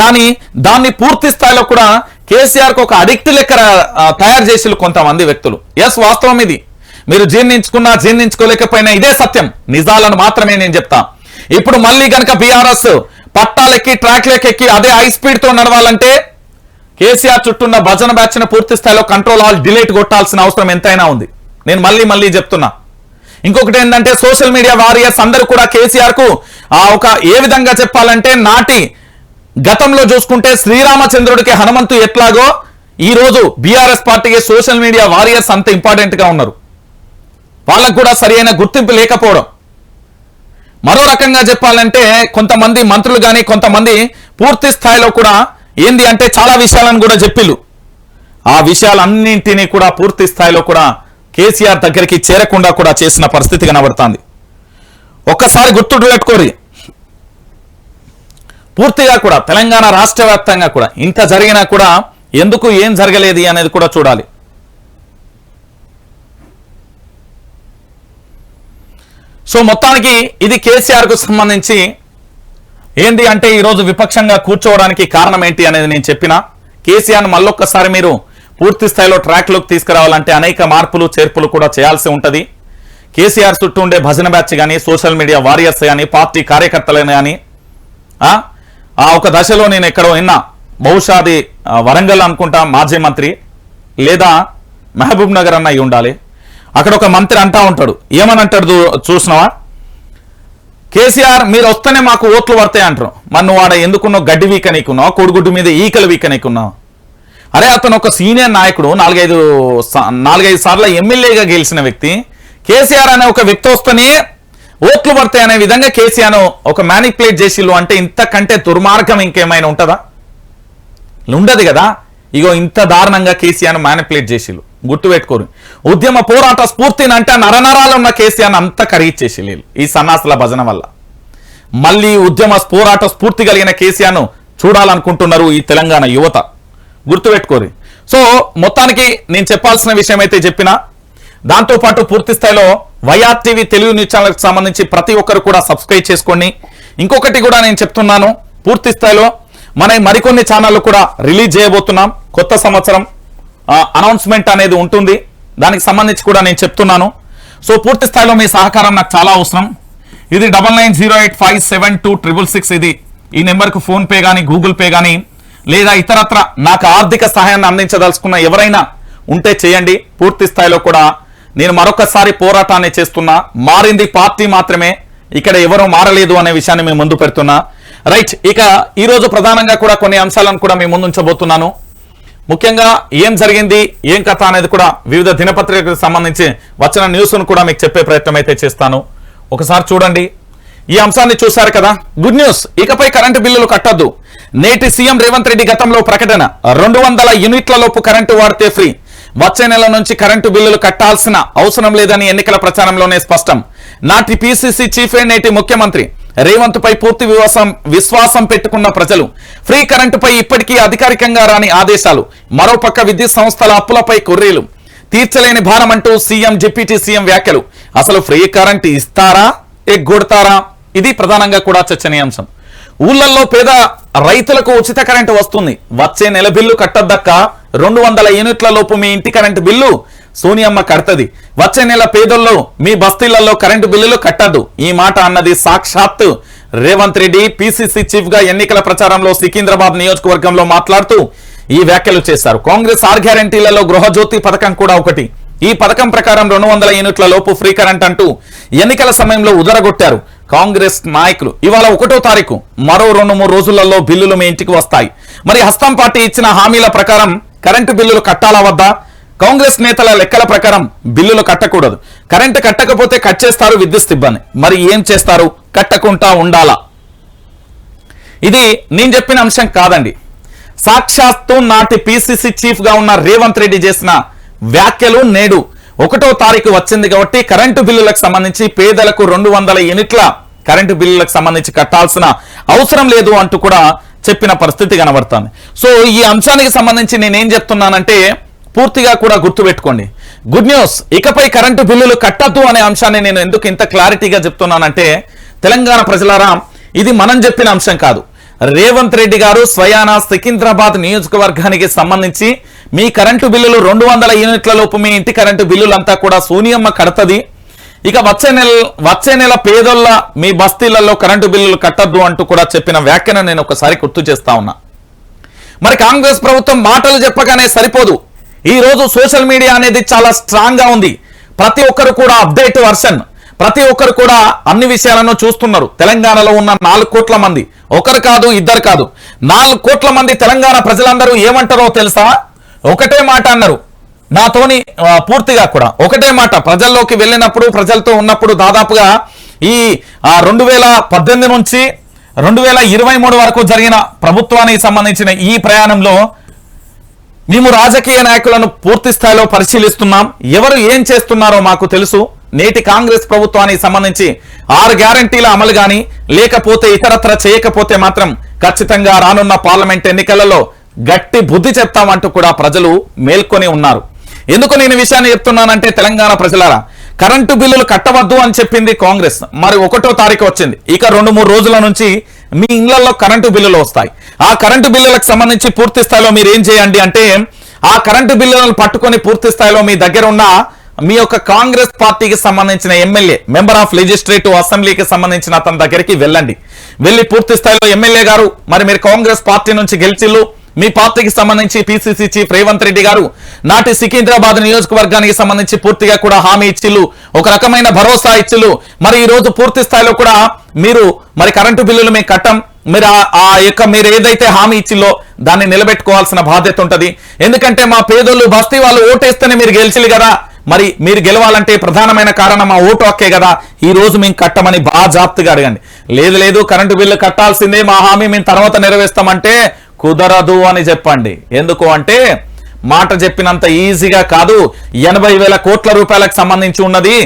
కానీ దాన్ని పూర్తి స్థాయిలో కూడా కేసీఆర్ కు ఒక అడిక్ట్ లెక్క తయారు చేసి కొంతమంది వ్యక్తులు. ఎస్, వాస్తవం ఇది. మీరు జీర్ణించుకున్నా జీర్ణించుకోలేకపోయినా ఇదే సత్యం. నిజాలను మాత్రమే నేను చెప్తా. ఇప్పుడు మళ్ళీ కనుక బీఆర్ఎస్ పట్టాలెక్కి ట్రాక్లెక్కి అదే హై స్పీడ్ తో నడవాలంటే కేసీఆర్ చుట్టూన్న భజన బ్యాచ్ ను పూర్తి స్థాయిలో కంట్రోల్ ఆల్ డిలీట్ కొట్టాల్సిన అవసరం ఎంతైనా ఉంది. నేను మళ్ళీ చెప్తున్నా. ఇంకొకటి ఏంటంటే సోషల్ మీడియా వారియర్స్ అందరూ కూడా కేసీఆర్ కు ఒక ఏ విధంగా చెప్పాలంటే నాటి గతంలో చూసుకుంటే శ్రీరామచంద్రుడికి హనుమంతు ఎట్లాగో ఈ రోజు బీఆర్ఎస్ పార్టీకి సోషల్ మీడియా వారియర్స్ అంత ఇంపార్టెంట్ గా ఉన్నారు. వాళ్ళకు కూడా సరైన గుర్తింపు లేకపోవడం. మరో రకంగా చెప్పాలంటే కొంతమంది మంత్రులు కానీ కొంతమంది పూర్తి స్థాయిలో కూడా ఏంది అంటే చాలా విషయాలను కూడా చెప్పిళ్ళు. ఆ విషయాలన్నింటినీ కూడా పూర్తి స్థాయిలో కూడా కేసీఆర్ దగ్గరికి చేరకుండా కూడా చేసిన పరిస్థితి కనబడుతుంది. ఒక్కసారి గుర్తు పెట్టుకోరి, పూర్తిగా కూడా తెలంగాణ రాష్ట్ర వ్యాప్తంగా కూడా ఇంత జరిగినా కూడా ఎందుకు ఏం జరగలేదు అనేది కూడా చూడాలి. సో మొత్తానికి ఇది కేసీఆర్ కు సంబంధించి ఏంటి అంటే ఈరోజు విపక్షంగా కూర్చోవడానికి కారణం ఏంటి అనేది నేను చెప్పిన. కేసీఆర్ మళ్ళొక్కసారి మీరు పూర్తి స్థాయిలో ట్రాక్లోకి తీసుకురావాలంటే అనేక మార్పులు చేర్పులు కూడా చేయాల్సి ఉంటుంది. కేసీఆర్ చుట్టూ ఉండే భజన బ్యాచ్ కానీ సోషల్ మీడియా వారియర్స్ కానీ పార్టీ కార్యకర్తలని కానీ ఒక దశలో నేను ఎక్కడో విన్నా, బహుశా అది వరంగల్ అనుకుంటా మాజీ మంత్రి లేదా మహబూబ్ నగర్ అన్న అయి ఉండాలి. అక్కడ ఒక మంత్రి అంటా ఉంటాడు, ఏమని అంటాడు చూసినావా, కేసీఆర్ మీరు వస్తేనే మాకు ఓట్లు పడతాయి అంటారు. మరి నువ్వు ఆడ ఎందుకున్నావు, గడ్డి వీక నీకున్నావు, కోడిగుడ్డు మీద ఈకలు వీక నీకున్నావు. అరే అతను ఒక సీనియర్ నాయకుడు, 4-5 సార్లు ఎమ్మెల్యేగా గెలిచిన వ్యక్తి. కేసీఆర్ అనే ఒక వ్యక్తి వస్తేనే ఓట్లు పడతాయి అనే విధంగా కేసీఆర్ ఒక మ్యానిపులేట్ చేసిల్లు అంటే ఇంతకంటే దుర్మార్గం ఇంకేమైనా ఉంటుందా? ఉండదు కదా. ఇగో ఇంత దారుణంగా కేసీఆర్ మ్యానిపులేట్ చేసిల్లు. గుర్తుపెట్టుకోరు, ఉద్యమ పోరాట స్ఫూర్తిని అంటే నరనరాలు ఉన్న కేసీఆర్ అంతా కరిగిచ్చేసి ఈ సన్నాసుల భజన వల్ల. మళ్ళీ ఉద్యమ పోరాట స్ఫూర్తి కలిగిన కేసీఆర్ను చూడాలనుకుంటున్నారు ఈ తెలంగాణ యువత. గుర్తుపెట్టుకోరు. సో మొత్తానికి నేను చెప్పాల్సిన విషయం అయితే చెప్పినా, దాంతోపాటు పూర్తి స్థాయిలో వైఆర్ టీవీ తెలుగు న్యూస్ ఛానల్కి సంబంధించి ప్రతి ఒక్కరు కూడా సబ్స్క్రైబ్ చేసుకోండి. ఇంకొకటి కూడా నేను చెప్తున్నాను, పూర్తి స్థాయిలో మన మరికొన్ని ఛానళ్ళు కూడా రిలీజ్ చేయబోతున్నాం. కొత్త సంవత్సరం అనౌన్స్మెంట్ అనేది ఉంటుంది, దానికి సంబంధించి కూడా నేను చెప్తున్నాను. సో పూర్తి స్థాయిలో మీ సహకారం నాకు చాలా అవసరం. ఇది 9908572666 ఇది ఈ నెంబర్కు ఫోన్పే కానీ గూగుల్ పే కానీ లేదా ఇతరత్ర నాకు ఆర్థిక సహాయాన్ని అందించదలుచుకున్న ఎవరైనా ఉంటే చేయండి. పూర్తి స్థాయిలో కూడా నేను మరొకసారి పోరాటాన్ని చేస్తున్నా. మారింది పార్టీ మాత్రమే, ఇక్కడ ఎవరూ మారలేదు అనే విషయాన్ని మేము ముందు పెడుతున్నా. రైట్, ఇక ఈరోజు ప్రధానంగా కూడా కొన్ని అంశాలను కూడా మీ ముందు ఉంచబోతున్నాను. ముఖ్యంగా ఏం జరిగింది ఏం కథ అనేది కూడా వివిధ దినపత్రికలకు సంబంధించి వచ్చిన న్యూస్ను కూడా మీకు చెప్పే ప్రయత్నం అయితే చేస్తాను. ఒకసారి చూడండి, ఈ అంశాన్ని చూశారు కదా. గుడ్ న్యూస్, ఇకపై కరెంటు బిల్లులు కట్టొద్దు. నేటి సీఎం రేవంత్ రెడ్డి గతంలో ప్రకటన, 200 యూనిట్ల లోపు కరెంటు వాడితే ఫ్రీ. వచ్చే నెల నుంచి కరెంటు బిల్లులు కట్టాల్సిన అవసరం లేదని ఎన్నికల ప్రచారంలోనే స్పష్టం. నాటి పిసిసి చీఫ్ నేటి ముఖ్యమంత్రి రేవంత్ పై పూర్తి విశ్వాసం పెట్టుకున్న ప్రజలు. ఫ్రీ కరెంటుపై ఇప్పటికీ అధికారికంగా రాని ఆదేశాలు. మరోపక్క విద్యుత్ సంస్థల అప్పులపై కొర్రీలు. తీర్చలేని భారం అంటూ సీఎం డిప్యూటీ సీఎం వ్యాఖ్యలు. అసలు ఫ్రీ కరెంటు ఇస్తారా ఎగ్గొడతారా? ఇది ప్రధానంగా కూడా చర్చనీయాంశం. ఊళ్ళల్లో పేద రైతులకు ఉచిత కరెంటు వస్తుంది. వచ్చే నెల బిల్లు కట్టద్దక్క. 200 యూనిట్ల లోపు మీ ఇంటి కరెంటు బిల్లు సోనియమ్మ కడతది. వచ్చే నెల పేదల్లో మీ బస్తీలలో కరెంటు బిల్లులు కట్టద్దు. ఈ మాట అన్నది సాక్షాత్ రేవంత్ రెడ్డి పిసిసి చీఫ్ గా ఎన్నికల ప్రచారంలో సికింద్రాబాద్ నియోజకవర్గంలో మాట్లాడుతూ ఈ వ్యాఖ్యలు చేశారు. కాంగ్రెస్ 6 గ్యారెంటీలలో గృహజ్యోతి పథకం కూడా ఒకటి. ఈ పథకం ప్రకారం 200 యూనిట్ల లోపు ఫ్రీ కరెంట్ అంటూ ఎన్నికల సమయంలో ఉదరగొట్టారు కాంగ్రెస్ నాయకులు. ఇవాళ 1వ తారీఖు, మరో 2-3 రోజులలో బిల్లులు మీ ఇంటికి వస్తాయి. మరి హస్తం పార్టీ ఇచ్చిన హామీల ప్రకారం కరెంటు బిల్లులు కట్టాలా వద్దా? కాంగ్రెస్ నేతల లెక్కల ప్రకారం బిల్లులు కట్టకూడదు, కరెంటు కట్టకపోతే కట్ చేస్తారు విద్యుత్ సిబ్బంది. మరి ఏం చేస్తారు? కట్టకుండా ఉండాలా? ఇది నేను చెప్పిన అంశం కాదండి. సాక్షాత్తు నాటి పిసిసి చీఫ్ గా ఉన్న రేవంత్ రెడ్డి చేసిన వ్యాఖ్యలు. నేడు 1వ తారీఖు వచ్చింది కాబట్టి కరెంటు బిల్లులకు సంబంధించి పేదలకు 200 యూనిట్ల కరెంటు బిల్లులకు సంబంధించి కట్టాల్సిన అవసరం లేదు అంటూ కూడా చెప్పిన పరిస్థితి కనబడుతుంది. సో ఈ అంశానికి సంబంధించి నేనేం చెప్తున్నానంటే పూర్తిగా కూడా గుర్తుపెట్టుకోండి. గుడ్ న్యూస్, ఇకపై కరెంటు బిల్లులు కట్టద్దు అనే అంశాన్ని నేను ఎందుకు ఇంత క్లారిటీగా చెప్తున్నానంటే, తెలంగాణ ప్రజలారా, ఇది మనం చెప్పిన అంశం కాదు. రేవంత్ రెడ్డి గారు స్వయాన సికింద్రాబాద్ నియోజకవర్గానికి సంబంధించి మీ కరెంటు బిల్లులు 200 యూనిట్ల లోపు మీ ఇంటి కరెంటు బిల్లులంతా కూడా సోనియమ్మ కడతది, ఇక వచ్చే నెల పేదోళ్ళ మీ బస్తీలలో కరెంటు బిల్లులు కట్టద్దు అంటూ కూడా చెప్పిన వ్యాఖ్యను నేను ఒకసారి గుర్తు చేస్తా ఉన్నా. మరి కాంగ్రెస్ ప్రభుత్వం మాటలు చెప్పగానే సరిపోదు. ఈ రోజు సోషల్ మీడియా అనేది చాలా స్ట్రాంగ్ గా ఉంది. ప్రతి ఒక్కరు కూడా అప్డేట్ వర్షన్, ప్రతి ఒక్కరు కూడా అన్ని విషయాలను చూస్తున్నారు. తెలంగాణలో ఉన్న 4 కోట్ల మంది, ఒకరు కాదు ఇద్దరు కాదు, 4 కోట్ల మంది తెలంగాణ ప్రజలందరూ ఏమంటారో తెలుసా? ఒకటే మాట అన్నారు నాతోని, పూర్తిగా కూడా ఒకటే మాట. ప్రజల్లోకి వెళ్ళినప్పుడు, ప్రజలతో ఉన్నప్పుడు దాదాపుగా ఈ 2018 నుంచి 2023 వరకు జరిగిన ప్రభుత్వానికి సంబంధించిన ఈ ప్రయాణంలో మేము రాజకీయ నాయకులను పూర్తి స్థాయిలో పరిశీలిస్తున్నాం. ఎవరు ఏం చేస్తున్నారో మాకు తెలుసు. నేటి కాంగ్రెస్ ప్రభుత్వానికి సంబంధించి 6 గ్యారంటీల అమలు గాని లేకపోతే ఇతరత్ర చేయకపోతే మాత్రం ఖచ్చితంగా రానున్న పార్లమెంట్ ఎన్నికలలో గట్టి బుద్ధి చెప్తామంటూ కూడా ప్రజలు మేల్కొని ఉన్నారు. ఎందుకు నేను విషయాన్ని చెప్తున్నానంటే, తెలంగాణ ప్రజలారా, కరెంటు బిల్లులు కట్టవద్దు అని చెప్పింది కాంగ్రెస్. మరి 1వ తారీఖు వచ్చింది. ఇక 2-3 రోజుల నుంచి మీ ఇళ్లలో కరెంటు బిల్లులు వస్తాయి. ఆ కరెంటు బిల్లులకు సంబంధించి పూర్తి స్థాయిలో మీరు ఏం చేయండి అంటే, ఆ కరెంటు బిల్లులను పట్టుకొని పూర్తి స్థాయిలో మీ దగ్గర ఉన్న మీ యొక్క కాంగ్రెస్ పార్టీకి సంబంధించిన ఎమ్మెల్యే, మెంబర్ ఆఫ్ లెజిస్లేటివ్ అసెంబ్లీకి సంబంధించిన అతని దగ్గరికి వెళ్ళండి. వెళ్ళి పూర్తి స్థాయిలో ఎమ్మెల్యే గారు, మరి మీరు కాంగ్రెస్ పార్టీ నుంచి గెలిచిల్లు, మీ పార్టీకి సంబంధించి పిసిసి చీఫ్ రేవంత్ రెడ్డి గారు నాటి సికింద్రాబాద్ నియోజకవర్గానికి సంబంధించి పూర్తిగా కూడా హామీ ఇచ్చిల్లు, ఒక రకమైన భరోసా ఇచ్చిల్లు. మరి ఈ రోజు పూర్తి స్థాయిలో కూడా మీరు మరి కరెంటు బిల్లులు మేము కట్టం, మీరు మీరు ఏదైతే హామీ ఇచ్చిల్లో దాన్ని నిలబెట్టుకోవాల్సిన బాధ్యత ఉంటది. ఎందుకంటే మా పేదోళ్ళు బస్తీ వాళ్ళు ఓటేస్తేనే మీరు గెలిచిల్లు కదా, మరి మీరు గెలవాలంటే ప్రధానమైన కారణం మా ఓటు హక్కే కదా, ఈ రోజు మేము కట్టమని బాజాప్తుగా అడగండి. లేదు కరెంటు బిల్లు కట్టాల్సిందే, మా హామీ మేము తర్వాత నెరవేర్స్తామంటే కుదరదు అని చెప్పండి. ఎందుకు అంటే మాట చెప్పినంత ఈజీగా కాదు. 80,000 కోట్ల రూపాయలకు సంబంధించి ఉన్నది,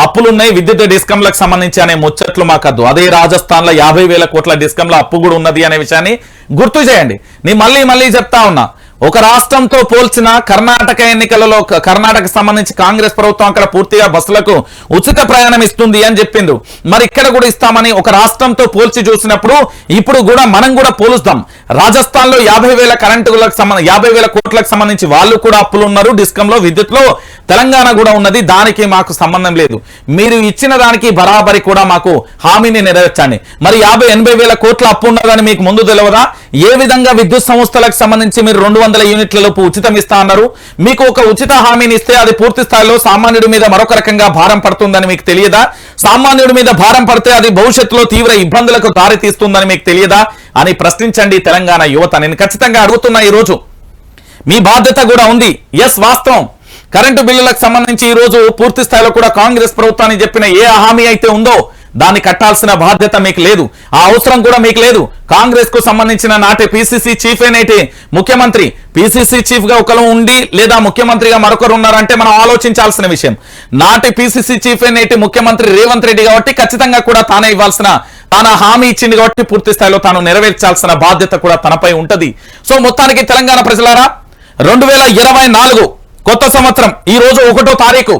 అప్పులున్నాయి విద్యుత్ డిస్కంలకు సంబంధించి అనే ముచ్చట్లు మాకద్దు. అదే రాజస్థాన్ లో 50,000 కోట్ల డిస్కంల అప్పు కూడా ఉన్నది అనే విషయాన్ని గుర్తు చేయండి. నేను మళ్ళీ చెప్తా ఉన్నా. ఒక రాష్ట్రంతో పోల్చిన కర్ణాటక ఎన్నికలలో కర్ణాటక సంబంధించి కాంగ్రెస్ ప్రభుత్వం అక్కడ పూర్తిగా బస్సులకు ఉచిత ప్రయాణం ఇస్తుంది అని చెప్పిండ్రు. మరి ఇక్కడ కూడా ఇస్తామని ఒక రాష్ట్రంతో పోల్చి చూసినప్పుడు ఇప్పుడు కూడా మనం కూడా పోలుస్తాం. రాజస్థాన్ లో 50,000 కోట్లకు సంబంధించి వాళ్ళు కూడా అప్పులు ఉన్నారు డిస్కంలో, విద్యుత్ లో. తెలంగాణ కూడా ఉన్నది, దానికి మాకు సంబంధం లేదు. మీరు ఇచ్చిన దానికి బరాబరి కూడా మాకు హామీని నెరవేర్చండి. మరి 80,000 కోట్ల అప్పు ఉన్నదని మీకు ముందు తెలియదా? ఏ విధంగా విద్యుత్ సంస్థలకు సంబంధించి మీరు 200 యూనిట్ల లోపు ఉచితం ఇస్తా అన్నారు. మీకు ఒక ఉచిత హామీని ఇస్తే అది పూర్తి స్థాయిలో సామాన్యుడి మీద మరొక రకంగా భారం పడుతుందని మీకు తెలియదా? సామాన్యుడి మీద భారం పడితే అది భవిష్యత్తులో తీవ్ర ఇబ్బందులకు దారి తీస్తుందని మీకు తెలియదా అని ప్రశ్నించండి తెలంగాణ యువత. నేను ఖచ్చితంగా అడుగుతున్నా. ఈ రోజు మీ బాధ్యత కూడా ఉంది. ఎస్, వాస్తవం, కరెంటు బిల్లులకు సంబంధించి ఈ రోజు పూర్తి స్థాయిలో కూడా కాంగ్రెస్ ప్రభుత్వాన్ని చెప్పిన ఏ హామీ అయితే ఉందో దాన్ని కట్టాల్సిన బాధ్యత మీకు లేదు, ఆ అవసరం కూడా మీకు లేదు. కాంగ్రెస్ కు సంబంధించిన నాటి పిసిసి చీఫ్ నేటి ముఖ్యమంత్రి, పిసిసి చీఫ్ గా ఒకరు ఉండి లేదా ముఖ్యమంత్రిగా మరొకరు ఉన్నారంటే మనం ఆలోచించాల్సిన విషయం. నాటి పిసిసి చీఫ్ నేటి ముఖ్యమంత్రి రేవంత్ రెడ్డి కాబట్టి ఖచ్చితంగా కూడా తానే ఇవ్వాల్సిన, తాను హామీ ఇచ్చింది కాబట్టి పూర్తి స్థాయిలో తాను నెరవేర్చాల్సిన బాధ్యత కూడా తనపై ఉంటది. సో మొత్తానికి తెలంగాణ ప్రజలారా, 2024 కొత్త సంవత్సరం ఈ రోజు 1వ తారీఖు,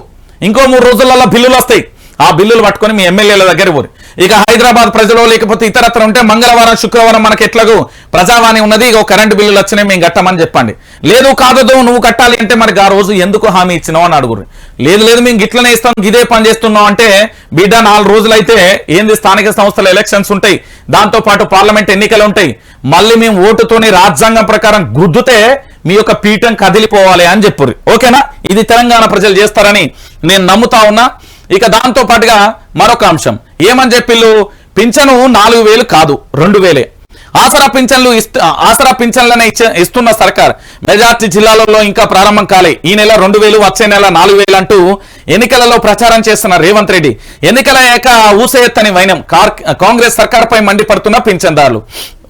ఇంకో 3 రోజులలో బిల్లులు వస్తాయి. ఆ బిల్లులు పట్టుకొని మీ ఎమ్మెల్యేల దగ్గర పోరు. ఇక హైదరాబాద్ ప్రజలు లేకపోతే ఇతరత్ర ఉంటే మంగళవారం శుక్రవారం మనకి ఎట్లాగూ ప్రజావాణి ఉన్నది, ఇక కరెంటు బిల్లులు వచ్చినాయి మేము కట్టమని చెప్పండి. లేదు కాదు నువ్వు కట్టాలి అంటే మరి ఆ రోజు ఎందుకు హామీ ఇచ్చినావు అని అడుగురు. లేదు మేము గిట్లనే ఇస్తాం, ఇదే పని చేస్తున్నాం అంటే, బిడ్డ 4 రోజులైతే ఏంది స్థానిక సంస్థల ఎలక్షన్స్ ఉంటాయి, దాంతో పాటు పార్లమెంట్ ఎన్నికలు ఉంటాయి. మళ్ళీ మేము ఓటుతోని రాజ్యాంగం ప్రకారం గుద్దుతే మీ యొక్క పీఠం కదిలిపోవాలి అని చెప్పుర్రు. ఓకేనా? ఇది తెలంగాణ ప్రజలు చేస్తారని నేను నమ్ముతా ఉన్నా. ఇక దాంతో పాటుగా మరొక అంశం ఏమని చెప్పిల్లు, పింఛను 4,000 కాదు 2,000. ఆసరా పింఛన్లనే ఇస్తున్న సర్కార్ మెజార్టీ జిల్లాలలో ఇంకా ప్రారంభం కాలే. ఈ నెల 2000, వచ్చే నెల 4000 అంటూ ఎన్నికలలో ప్రచారం చేస్తున్న రేవంత్ రెడ్డి ఎన్నికలయ్యాక ఊసెత్తని వైనం కాంగ్రెస్ సర్కార్పై మండిపడుతున్న పింఛన్దారులు.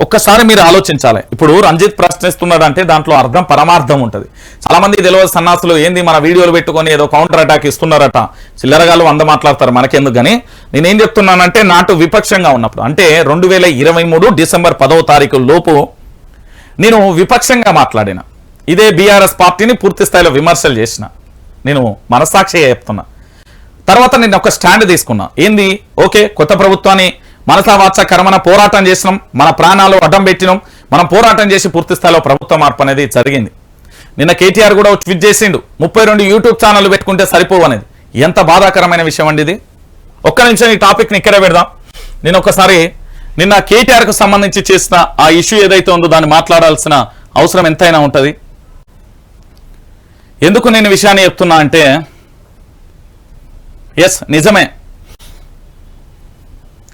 ఒక్కసారి మీరు ఆలోచించాలి. ఇప్పుడు రంజిత్ ప్రశ్నిస్తున్నాడంటే దాంట్లో అర్థం పరమార్థం ఉంటుంది. చాలా మంది తెలియదు సన్నాసులు ఏంది మన వీడియోలు పెట్టుకొని ఏదో కౌంటర్ అటాక్ ఇస్తున్నారట, చిల్లరగాళ్ళు 100 మాట్లాడతారు మనకెందుకు. కానీ నేనేం చెప్తున్నానంటే నాటు విపక్షంగా ఉన్నప్పుడు అంటే 2023 డిసెంబర్ 10వ తారీఖు లోపు నేను విపక్షంగా మాట్లాడిన ఇదే బీఆర్ఎస్ పార్టీని పూర్తి స్థాయిలో విమర్శలు చేసిన. నేను మనసాక్షిగా చెప్తున్నా. తర్వాత నేను ఒక స్టాండ్ తీసుకున్నా. ఏంది, ఓకే కొత్త ప్రభుత్వాన్ని మనసా వాచ కర్మన పోరాటం చేసినాం, మన ప్రాణాలు అడ్డం పెట్టినాం, మనం పోరాటం చేసి పూర్తి స్థాయిలో ప్రభుత్వ మార్పు అనేది జరిగింది. నిన్న కేటీఆర్ కూడా ట్వీట్ చేసిండు 32 యూట్యూబ్ ఛానల్ పెట్టుకుంటే సరిపోవు అనేది. ఎంత బాధాకరమైన విషయం అండి ఇది. ఒక్క నిమిషం ఈ టాపిక్ని ఇక్కడే పెడదాం. నేను ఒకసారి నిన్న కేటీఆర్కు సంబంధించి చేసిన ఆ ఇష్యూ ఏదైతే ఉందో దాన్ని మాట్లాడాల్సిన అవసరం ఎంతైనా ఉంటుంది. ఎందుకు నేను విషయాన్ని చెప్తున్నా అంటే ఎస్ నిజమే,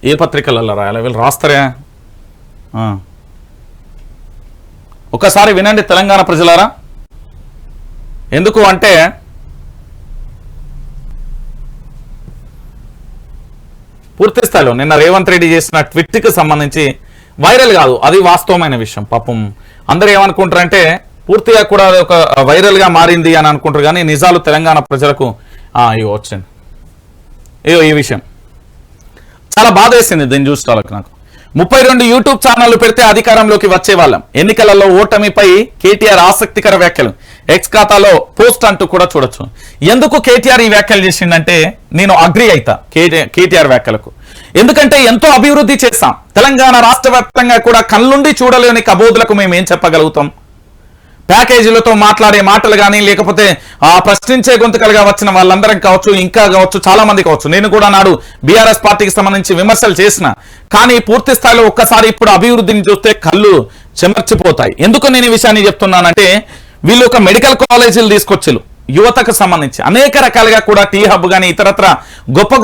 ఏ పత్రికలలో రాయాలి వీళ్ళు రాస్తారే. ఒకసారి వినండి తెలంగాణ ప్రజలారా. ఎందుకు అంటే పూర్తి స్థాయిలో నిన్న రేవంత్ రెడ్డి చేసిన ట్వీట్కి సంబంధించి వైరల్ కాదు, అది వాస్తవమైన విషయం. పాపం అందరూ ఏమనుకుంటారంటే పూర్తిగా కూడా ఒక వైరల్గా మారింది అని అనుకుంటారు, కానీ నిజాలు తెలంగాణ ప్రజలకు ఇగో వచ్చింది. ఇగో ఈ విషయం చాలా బాధ వేసింది దీన్ని చూసుకోవాలి నాకు. 32 యూట్యూబ్ ఛానళ్లు పెడితే అధికారంలోకి వచ్చే వాళ్ళం, ఎన్నికలలో ఓటమిపై కేటీఆర్ ఆసక్తికర వ్యాఖ్యలు, ఎక్స్ ఖాతాలో పోస్ట్ అంటూ కూడా చూడొచ్చు. ఎందుకు కేటీఆర్ ఈ వ్యాఖ్యలు చేసిందంటే నేను అగ్రి అయితా కేటీఆర్ వ్యాఖ్యలకు. ఎందుకంటే ఎంతో అభివృద్ధి చేస్తాం, తెలంగాణ రాష్ట్ర వ్యాప్తంగా కూడా కళ్ళుండి చూడలేని కబోదులకు మేము ఏం చెప్పగలుగుతాం. ప్యాకేజీలతో మాట్లాడే మాటలు కానీ లేకపోతే ప్రశ్నించే గొంతుకలుగా వచ్చిన వాళ్ళందరం కావచ్చు, ఇంకా కావచ్చు, చాలా మంది కావచ్చు. నేను కూడా నాడు బీఆర్ఎస్ పార్టీకి సంబంధించి విమర్శలు చేసిన, కానీ పూర్తి స్థాయిలో ఒక్కసారి ఇప్పుడు అభివృద్ధిని చూస్తే కళ్ళు చెమర్చిపోతాయి. ఎందుకు నేను ఈ విషయాన్ని చెప్తున్నానంటే వీళ్ళు ఒక మెడికల్ కాలేజీలు తీసుకొచ్చారు యువతకు సంబంధించి, అనేక రకాలుగా కూడా టీ హబ్ కానీ ఇతరత్ర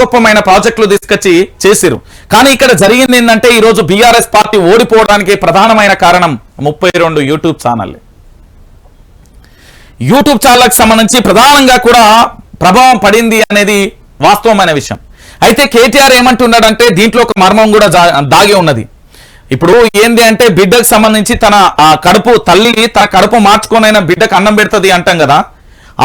గొప్పమైన ప్రాజెక్టులు తీసుకొచ్చి చేసిరు. కానీ ఇక్కడ జరిగింది ఏంటంటే ఈరోజు బీఆర్ఎస్ పార్టీ ఓడిపోవడానికి ప్రధానమైన కారణం 32 యూట్యూబ్ ఛానల్. యూట్యూబ్ ఛానల్కి సంబంధించి ప్రధానంగా కూడా ప్రభావం పడింది అనేది వాస్తవమైన విషయం. అయితే కేటీఆర్ ఏమంటున్నాడంటే దీంట్లో ఒక మర్మం కూడా దాగి ఉన్నది. ఇప్పుడు ఏంది అంటే బిడ్డకు సంబంధించి తన తల్లి తన కడుపు మార్చుకోనైనా బిడ్డకు అన్నం పెడుతుంది అంటాం కదా,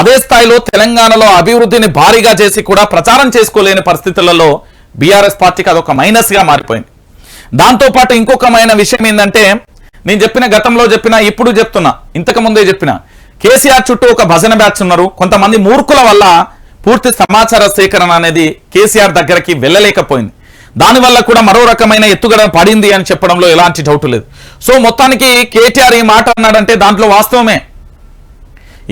అదే స్థాయిలో తెలంగాణలో అభివృద్ధిని భారీగా చేసి కూడా ప్రచారం చేసుకోలేని పరిస్థితులలో బీఆర్ఎస్ పార్టీకి అదొక మైనస్గా మారిపోయింది. దాంతోపాటు ఇంకొక విషయం ఏంటంటే నేను చెప్పిన గతంలో చెప్పిన ఇప్పుడు చెప్తున్నా ఇంతకు ముందే చెప్పిన కేసీఆర్ చుట్టూ ఒక భజన బ్యాచ్ ఉన్నారు. కొంతమంది మూర్ఖుల వల్ల పూర్తి సమాచార సేకరణ అనేది కేసీఆర్ దగ్గరికి వెళ్ళలేకపోయింది. దానివల్ల కూడా మరో రకమైన ఎత్తుగడ పడింది అని చెప్పడంలో ఎలాంటి డౌట్ లేదు. సో మొత్తానికి కేటీఆర్ ఈ మాట అన్నాడంటే దాంట్లో వాస్తవమే.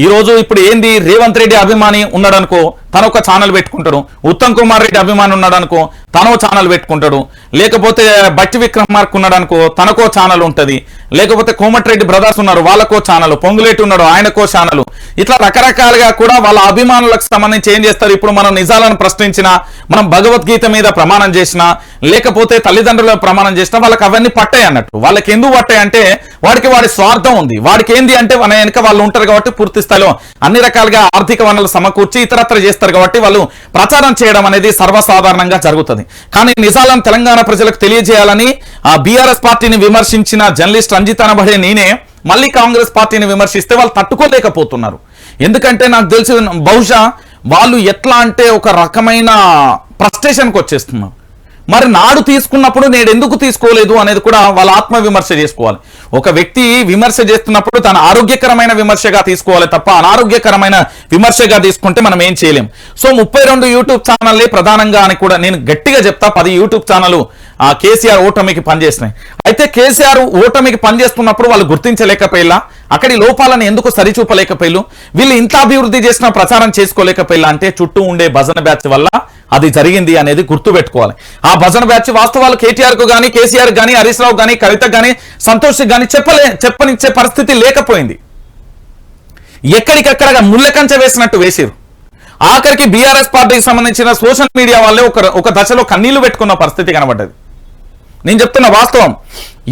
ఈరోజు ఇప్పుడు ఏంది రేవంత్ రెడ్డి అభిమాని ఉన్నాడనుకో తను ఒక ఛానల్ పెట్టుకుంటాడు, ఉత్తమ్ కుమార్ రెడ్డి అభిమాని ఉన్నాడనుకో తనో ఛానల్ పెట్టుకుంటాడు, లేకపోతే బట్టి విక్రమార్క ఉన్నాడనుకో తనకో ఛానల్ ఉంటుంది, లేకపోతే కోమటిరెడ్డి బ్రదర్స్ ఉన్నారు వాళ్ళకో ఛానల్, పొంగులేటి ఉన్నాడు ఆయనకో ఛానల్. ఇట్లా రకరకాలుగా కూడా వాళ్ళ అభిమానులకు సంబంధించి ఏం చేస్తారు, ఇప్పుడు మనం నిజాలను ప్రశ్నించినా, మనం భగవద్గీత మీద ప్రమాణం చేసినా, లేకపోతే తల్లిదండ్రుల ప్రమాణం చేసినా వాళ్ళకి అవన్నీ పట్టాయి అన్నట్టు. వాళ్ళకి ఎందుకు పట్టాయి అంటే వాడి స్వార్థం ఉంది. వాడికి ఏంది అంటే మన వెనక వాళ్ళు ఉంటారు కాబట్టి పూర్తి స్థాయిలో అన్ని రకాలుగా ఆర్థిక వనరులు సమకూర్చి ఇతరత్ర చేస్తారు కాబట్టి వాళ్ళు ప్రచారం చేయడం అనేది సర్వసాధారణంగా జరుగుతుంది. కానీ నిజాలను తెలంగాణ ప్రజలకు తెలియజేయాలని బీఆర్ఎస్ పార్టీని విమర్శించిన జర్నలిస్ట్ రంజిత్ అనబడే నేనే మళ్ళీ కాంగ్రెస్ పార్టీని విమర్శిస్తే వాళ్ళు తట్టుకోలేకపోతున్నారు. ఎందుకంటే నాకు తెలిసి బహుశా వాళ్ళు ఎట్లా అంటే ఒక రకమైన ఫ్రస్ట్రేషన్కి వచ్చేస్తున్నారు. మరి నాడు తీసుకున్నప్పుడు నేను ఎందుకు తీసుకోలేదు అనేది కూడా వాళ్ళ ఆత్మ విమర్శ చేసుకోవాలి. ఒక వ్యక్తి విమర్శ చేస్తున్నప్పుడు తన ఆరోగ్యకరమైన విమర్శగా తీసుకోవాలి తప్ప అనారోగ్యకరమైన విమర్శగా తీసుకుంటే మనం ఏం చేయలేం. సో 32 యూట్యూబ్ ఛానల్లే ప్రధానంగా అని కూడా నేను గట్టిగా చెప్తా. 10 యూట్యూబ్ ఛానల్ కేసీఆర్ ఓటమికి పనిచేసినాయి. అయితే కేసీఆర్ ఓటమికి పనిచేస్తున్నప్పుడు వాళ్ళు గుర్తించలేకపోయిలా, అక్కడి లోపాలను ఎందుకు సరిచూపలేకపోయిలు, వీళ్ళు ఇంత అభివృద్ధి చేసిన ప్రచారం చేసుకోలేకపోయిలా అంటే చుట్టూ ఉండే భజన బ్యాచ్ వల్ల అది జరిగింది అనేది గుర్తుపెట్టుకోవాలి. ఆ భజన బ్యాచ్ వాస్తవాలు కేటీఆర్కు కానీ కేసీఆర్ కానీ హరీష్ రావు కానీ కవితకు కానీ సంతోష్కి కానీ చెప్పనిచ్చే పరిస్థితి లేకపోయింది. ఎక్కడికక్కడగా ముళ్ళకంచె వేసినట్టు వేసిరు. ఆఖరికి బీఆర్ఎస్ పార్టీకి సంబంధించిన సోషల్ మీడియా వాళ్ళే ఒక దశలో కన్నీళ్లు పెట్టుకున్న పరిస్థితి కనబడ్డది. నేను చెప్తున్న వాస్తవం.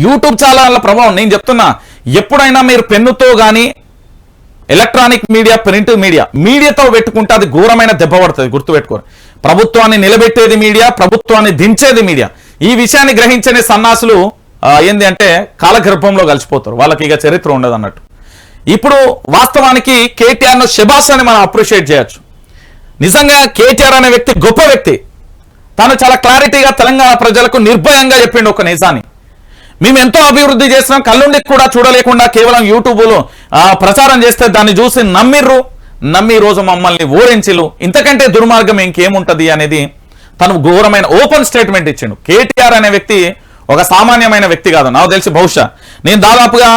యూట్యూబ్ ఛానళ్ల ప్రభావం నేను చెప్తున్నా. ఎప్పుడైనా మీరు పెన్నుతో కానీ ఎలక్ట్రానిక్ మీడియా, ప్రింట్ మీడియాతో పెట్టుకుంటే అది ఘోరమైన దెబ్బ పడుతుంది, గుర్తుపెట్టుకోరు. ప్రభుత్వాన్ని నిలబెట్టేది మీడియా, ప్రభుత్వాన్ని దించేది మీడియా. ఈ విషయాన్ని గ్రహించని సన్నాసులు ఏంది అంటే కాలగర్భంలో కలిసిపోతారు, వాళ్ళకి ఇక చరిత్ర ఉండదు అన్నట్టు. ఇప్పుడు వాస్తవానికి కేటీఆర్ ను శభాష్ అని మనం అప్రిషియేట్ చేయొచ్చు. నిజంగా కేటీఆర్ అనే వ్యక్తి గొప్ప వ్యక్తి. తాను చాలా క్లారిటీగా తెలంగాణ ప్రజలకు నిర్భయంగా చెప్పిండు ఒక నిజాన్ని. మేము ఎంతో అభివృద్ధి చేసినాం, కళ్ళుండి కూడా చూడలేకుండా కేవలం యూట్యూబ్లో ప్రచారం చేస్తే దాన్ని చూసి నమ్మి రోజు మమ్మల్ని ఓడించిలు, ఇంతకంటే దుర్మార్గం ఇంకేముంటది అనేది తను ఘోరమైన ఓపెన్ స్టేట్మెంట్ ఇచ్చిండు. కేటీఆర్ అనే వ్యక్తి ఒక సామాన్యమైన వ్యక్తి కాదు. నాకు తెలిసి బహుశా నేను దాదాపుగా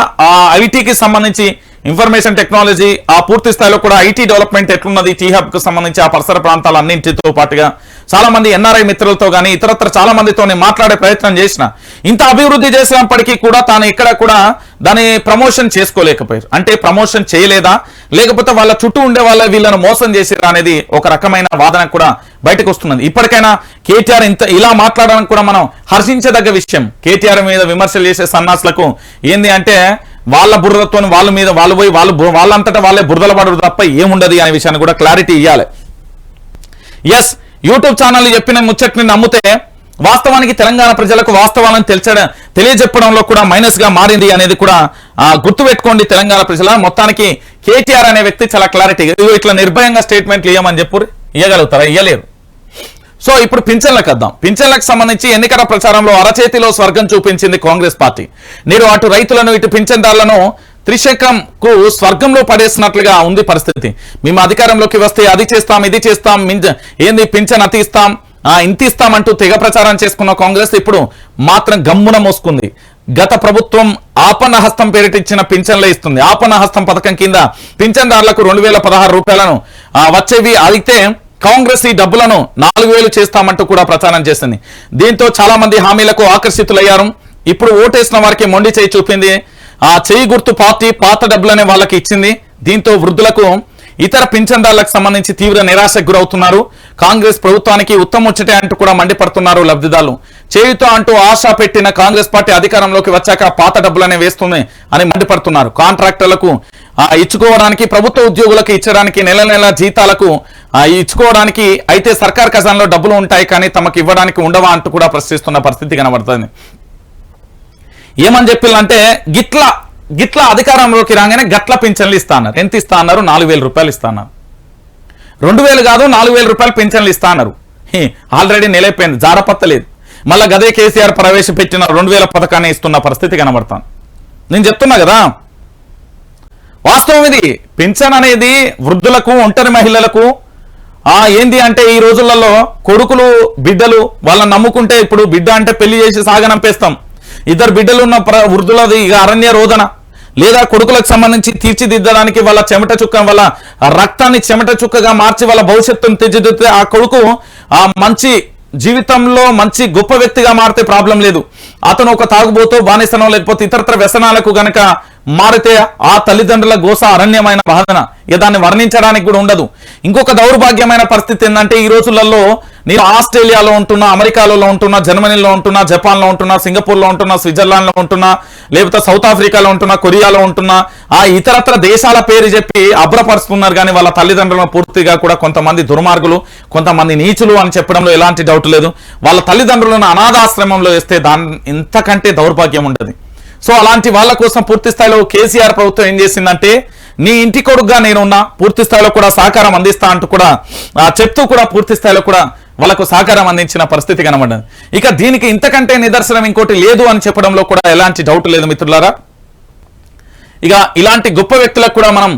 ఐటీకి సంబంధించి ఇన్ఫర్మేషన్ టెక్నాలజీ పూర్తి స్థాయిలో కూడా ఐటీ డెవలప్మెంట్ ఎట్లున్నది, టీ హబ్ కు సంబంధించి ఆ పరిసర ప్రాంతాలన్నింటితో పాటుగా చాలా మంది ఎన్ఆర్ఐ మిత్రులతో కానీ ఇతరత్ర చాలా మందితో మాట్లాడే ప్రయత్నం చేసిన. ఇంత అభివృద్ధి చేసినప్పటికీ కూడా తాను ఇక్కడ కూడా దాని ప్రమోషన్ చేసుకోలేకపోయారు. అంటే ప్రమోషన్ చేయలేదా, లేకపోతే వాళ్ళ చుట్టూ ఉండే వాళ్ళ వీళ్ళను మోసం చేసిరా అనేది ఒక రకమైన వాదన కూడా బయటకు వస్తున్నది. ఇప్పటికైనా కేటీఆర్ ఇలా మాట్లాడడం కూడా మనం హర్షించదగ్గ విషయం. కేటీఆర్ మీద విమర్శలు చేసే సన్నాసులకు ఏంది అంటే వాళ్ళ బురదతో వాళ్ళ మీద వాళ్ళు పోయి వాళ్ళంతటా వాళ్ళే బురదల పడరు తప్ప ఏముండదు అనే విషయాన్ని కూడా క్లారిటీ ఇవ్వాలి. ఎస్, యూట్యూబ్ ఛానల్ చెప్పిన ముచ్చట్ని నమ్మితే వాస్తవానికి తెలంగాణ ప్రజలకు వాస్తవాలను తెలియజెప్పడంలో కూడా మైనస్ గా మారింది అనేది కూడా గుర్తుపెట్టుకోండి తెలంగాణ ప్రజల. మొత్తానికి కేటీఆర్ అనే వ్యక్తి చాలా క్లారిటీగా ఇట్లా నిర్భయంగా స్టేట్మెంట్లు ఇవ్వమని చెప్పు ఇవ్వగలుగుతారా? ఇవ్వలేరు. సో ఇప్పుడు పింఛన్లకు వద్దాం. పింఛన్లకు సంబంధించి ఎన్నికల ప్రచారంలో అరచేతిలో స్వర్గం చూపించింది కాంగ్రెస్ పార్టీ. నేడు అటు రైతులను ఇటు పింఛన్దారులను త్రిశంకంకు స్వర్గంలో పడేసినట్లుగా ఉంది పరిస్థితి. మేము అధికారంలోకి వస్తే అది చేస్తాం, ఇది చేస్తాం, ఏంది పింఛన్ అతి ఇస్తాం, ఇంత ఇస్తామంటూ తెగ ప్రచారం చేసుకున్న కాంగ్రెస్ ఇప్పుడు మాత్రం గమ్మున మోసుకుంది. గత ప్రభుత్వం ఆపన్న హస్తం పేరిట ఇచ్చిన పింఛన్లే ఇస్తుంది. ఆపన్న హస్తం పథకం కింద పింఛన్దారులకు 2016 రూపాయలను వచ్చేవి. అయితే కాంగ్రెస్ ఈ డబ్బులను 4000 చేస్తామంటూ కూడా ప్రచారం చేసింది. దీంతో చాలా మంది హామీలకు ఆకర్షితులయ్యారు. ఇప్పుడు ఓటేసిన వారికి మొండి చేయి చూపింది. చేయి గుర్తు పార్టీ పాత డబ్బులనే వాళ్ళకి ఇచ్చింది. దీంతో వృద్ధులకు ఇతర పింఛన్దారులకు సంబంధించి తీవ్ర నిరాశకు గురవుతున్నారు. కాంగ్రెస్ ప్రభుత్వానికి ఉత్తముచ్చటే అంటూ కూడా మండిపడుతున్నారు లబ్ధిదారులు. చేయుతో అంటూ ఆశ పెట్టిన కాంగ్రెస్ పార్టీ అధికారంలోకి వచ్చాక పాత డబ్బులనే వేస్తుంది అని మండిపడుతున్నారు. కాంట్రాక్టర్లకు ఇచ్చుకోవడానికి, ప్రభుత్వ ఉద్యోగులకు ఇచ్చడానికి, నెల నెల జీతాలకు ఇచ్చుకోవడానికి అయితే సర్కార్ ఖజానాలో డబ్బులు ఉంటాయి కానీ తమకు ఇవ్వడానికి ఉండవా అంటూ కూడా ప్రశ్నిస్తున్న పరిస్థితి కనబడుతుంది. ఏమని చెప్పిల్లంటే గిట్ల అధికారంలోకి రాగానే గట్ల పింఛన్లు ఇస్తా అన్నారు. ఎంత ఇస్తా అన్నారు? 4000 రూపాయలు ఇస్తా అన్నారు. 2000 కాదు 4000 రూపాయలు పింఛన్లు ఇస్తా అన్నారు. ఆల్రెడీ నెలైపోయింది, జారపత్తలేదు. మళ్ళా గదే కేసీఆర్ ప్రవేశపెట్టిన 2000 పథకాన్ని ఇస్తున్న పరిస్థితి కనబడతాను. నేను చెప్తున్నా కదా వాస్తవం ఇది. పింఛన్ అనేది వృద్ధులకు, ఒంటరి మహిళలకు ఏంది అంటే ఈ రోజులలో కొడుకులు బిడ్డలు వాళ్ళని నమ్ముకుంటే, ఇప్పుడు బిడ్డ అంటే పెళ్లి చేసి సాగనంపేస్తాం. ఇద్దరు బిడ్డలు ఉన్న వృద్ధులది ఇక అరణ్య రోదన, లేదా కొడుకులకు సంబంధించి తీర్చిదిద్దడానికి వాళ్ళ చెమట చుక్క, వాళ్ళ రక్తాన్ని చెమట చుక్కగా మార్చి వాళ్ళ భవిష్యత్తును తీర్చిదిద్దితే ఆ కొడుకు మంచి జీవితంలో మంచి గొప్ప వ్యక్తిగా మారితే ప్రాబ్లం లేదు. అతను ఒక తాగుబోతో, బానిసనం, లేకపోతే ఇతరత్ర వ్యసనాలకు గనక మారితే ఆ తల్లిదండ్రుల గోస అరణ్యమైన బాధన, దాన్ని వర్ణించడానికి కూడా ఉండదు. ఇంకొక దౌర్భాగ్యమైన పరిస్థితి ఏంటంటే ఈ రోజులలో నేను ఆస్ట్రేలియాలో ఉంటున్నా, అమెరికాలో ఉంటున్నా, జర్మనీలో ఉంటున్నా, జపాన్లో ఉంటున్నా, సింగపూర్లో ఉంటున్నా, స్విట్జర్లాండ్లో ఉంటున్నా, లేకపోతే సౌత్ ఆఫ్రికాలో ఉంటున్నా, కొరియాలో ఉంటున్నా, ఆ ఇతరత్ర దేశాల పేరు చెప్పి అభ్రపరుస్తున్నారు. కానీ వాళ్ళ తల్లిదండ్రులను పూర్తిగా కూడా కొంతమంది దుర్మార్గులు, కొంతమంది నీచులు అని చెప్పడంలో ఎలాంటి డౌట్ లేదు. వాళ్ళ తల్లిదండ్రులను అనాథాశ్రమంలో వేస్తే ఇంతకంటే దౌర్భాగ్యం ఉండదు. సో అలాంటి వాళ్ళ కోసం పూర్తి స్థాయిలో కేసీఆర్ ప్రభుత్వం ఏం చేసిందంటే, నీ ఇంటి కొడుకుగా నేనున్నా, పూర్తి స్థాయిలో కూడా సహకారం అందిస్తా అంటూ కూడా చెప్తూ కూడా పూర్తి స్థాయిలో కూడా వాళ్ళకు సహకారం అందించిన పరిస్థితి కనబడ్డది. ఇక దీనికి ఇంతకంటే నిదర్శనం ఇంకోటి లేదు అని చెప్పడంలో కూడా ఎలాంటి డౌట్ లేదు మిత్రులారా. ఇక ఇలాంటి గొప్ప వ్యక్తులకు కూడా మనం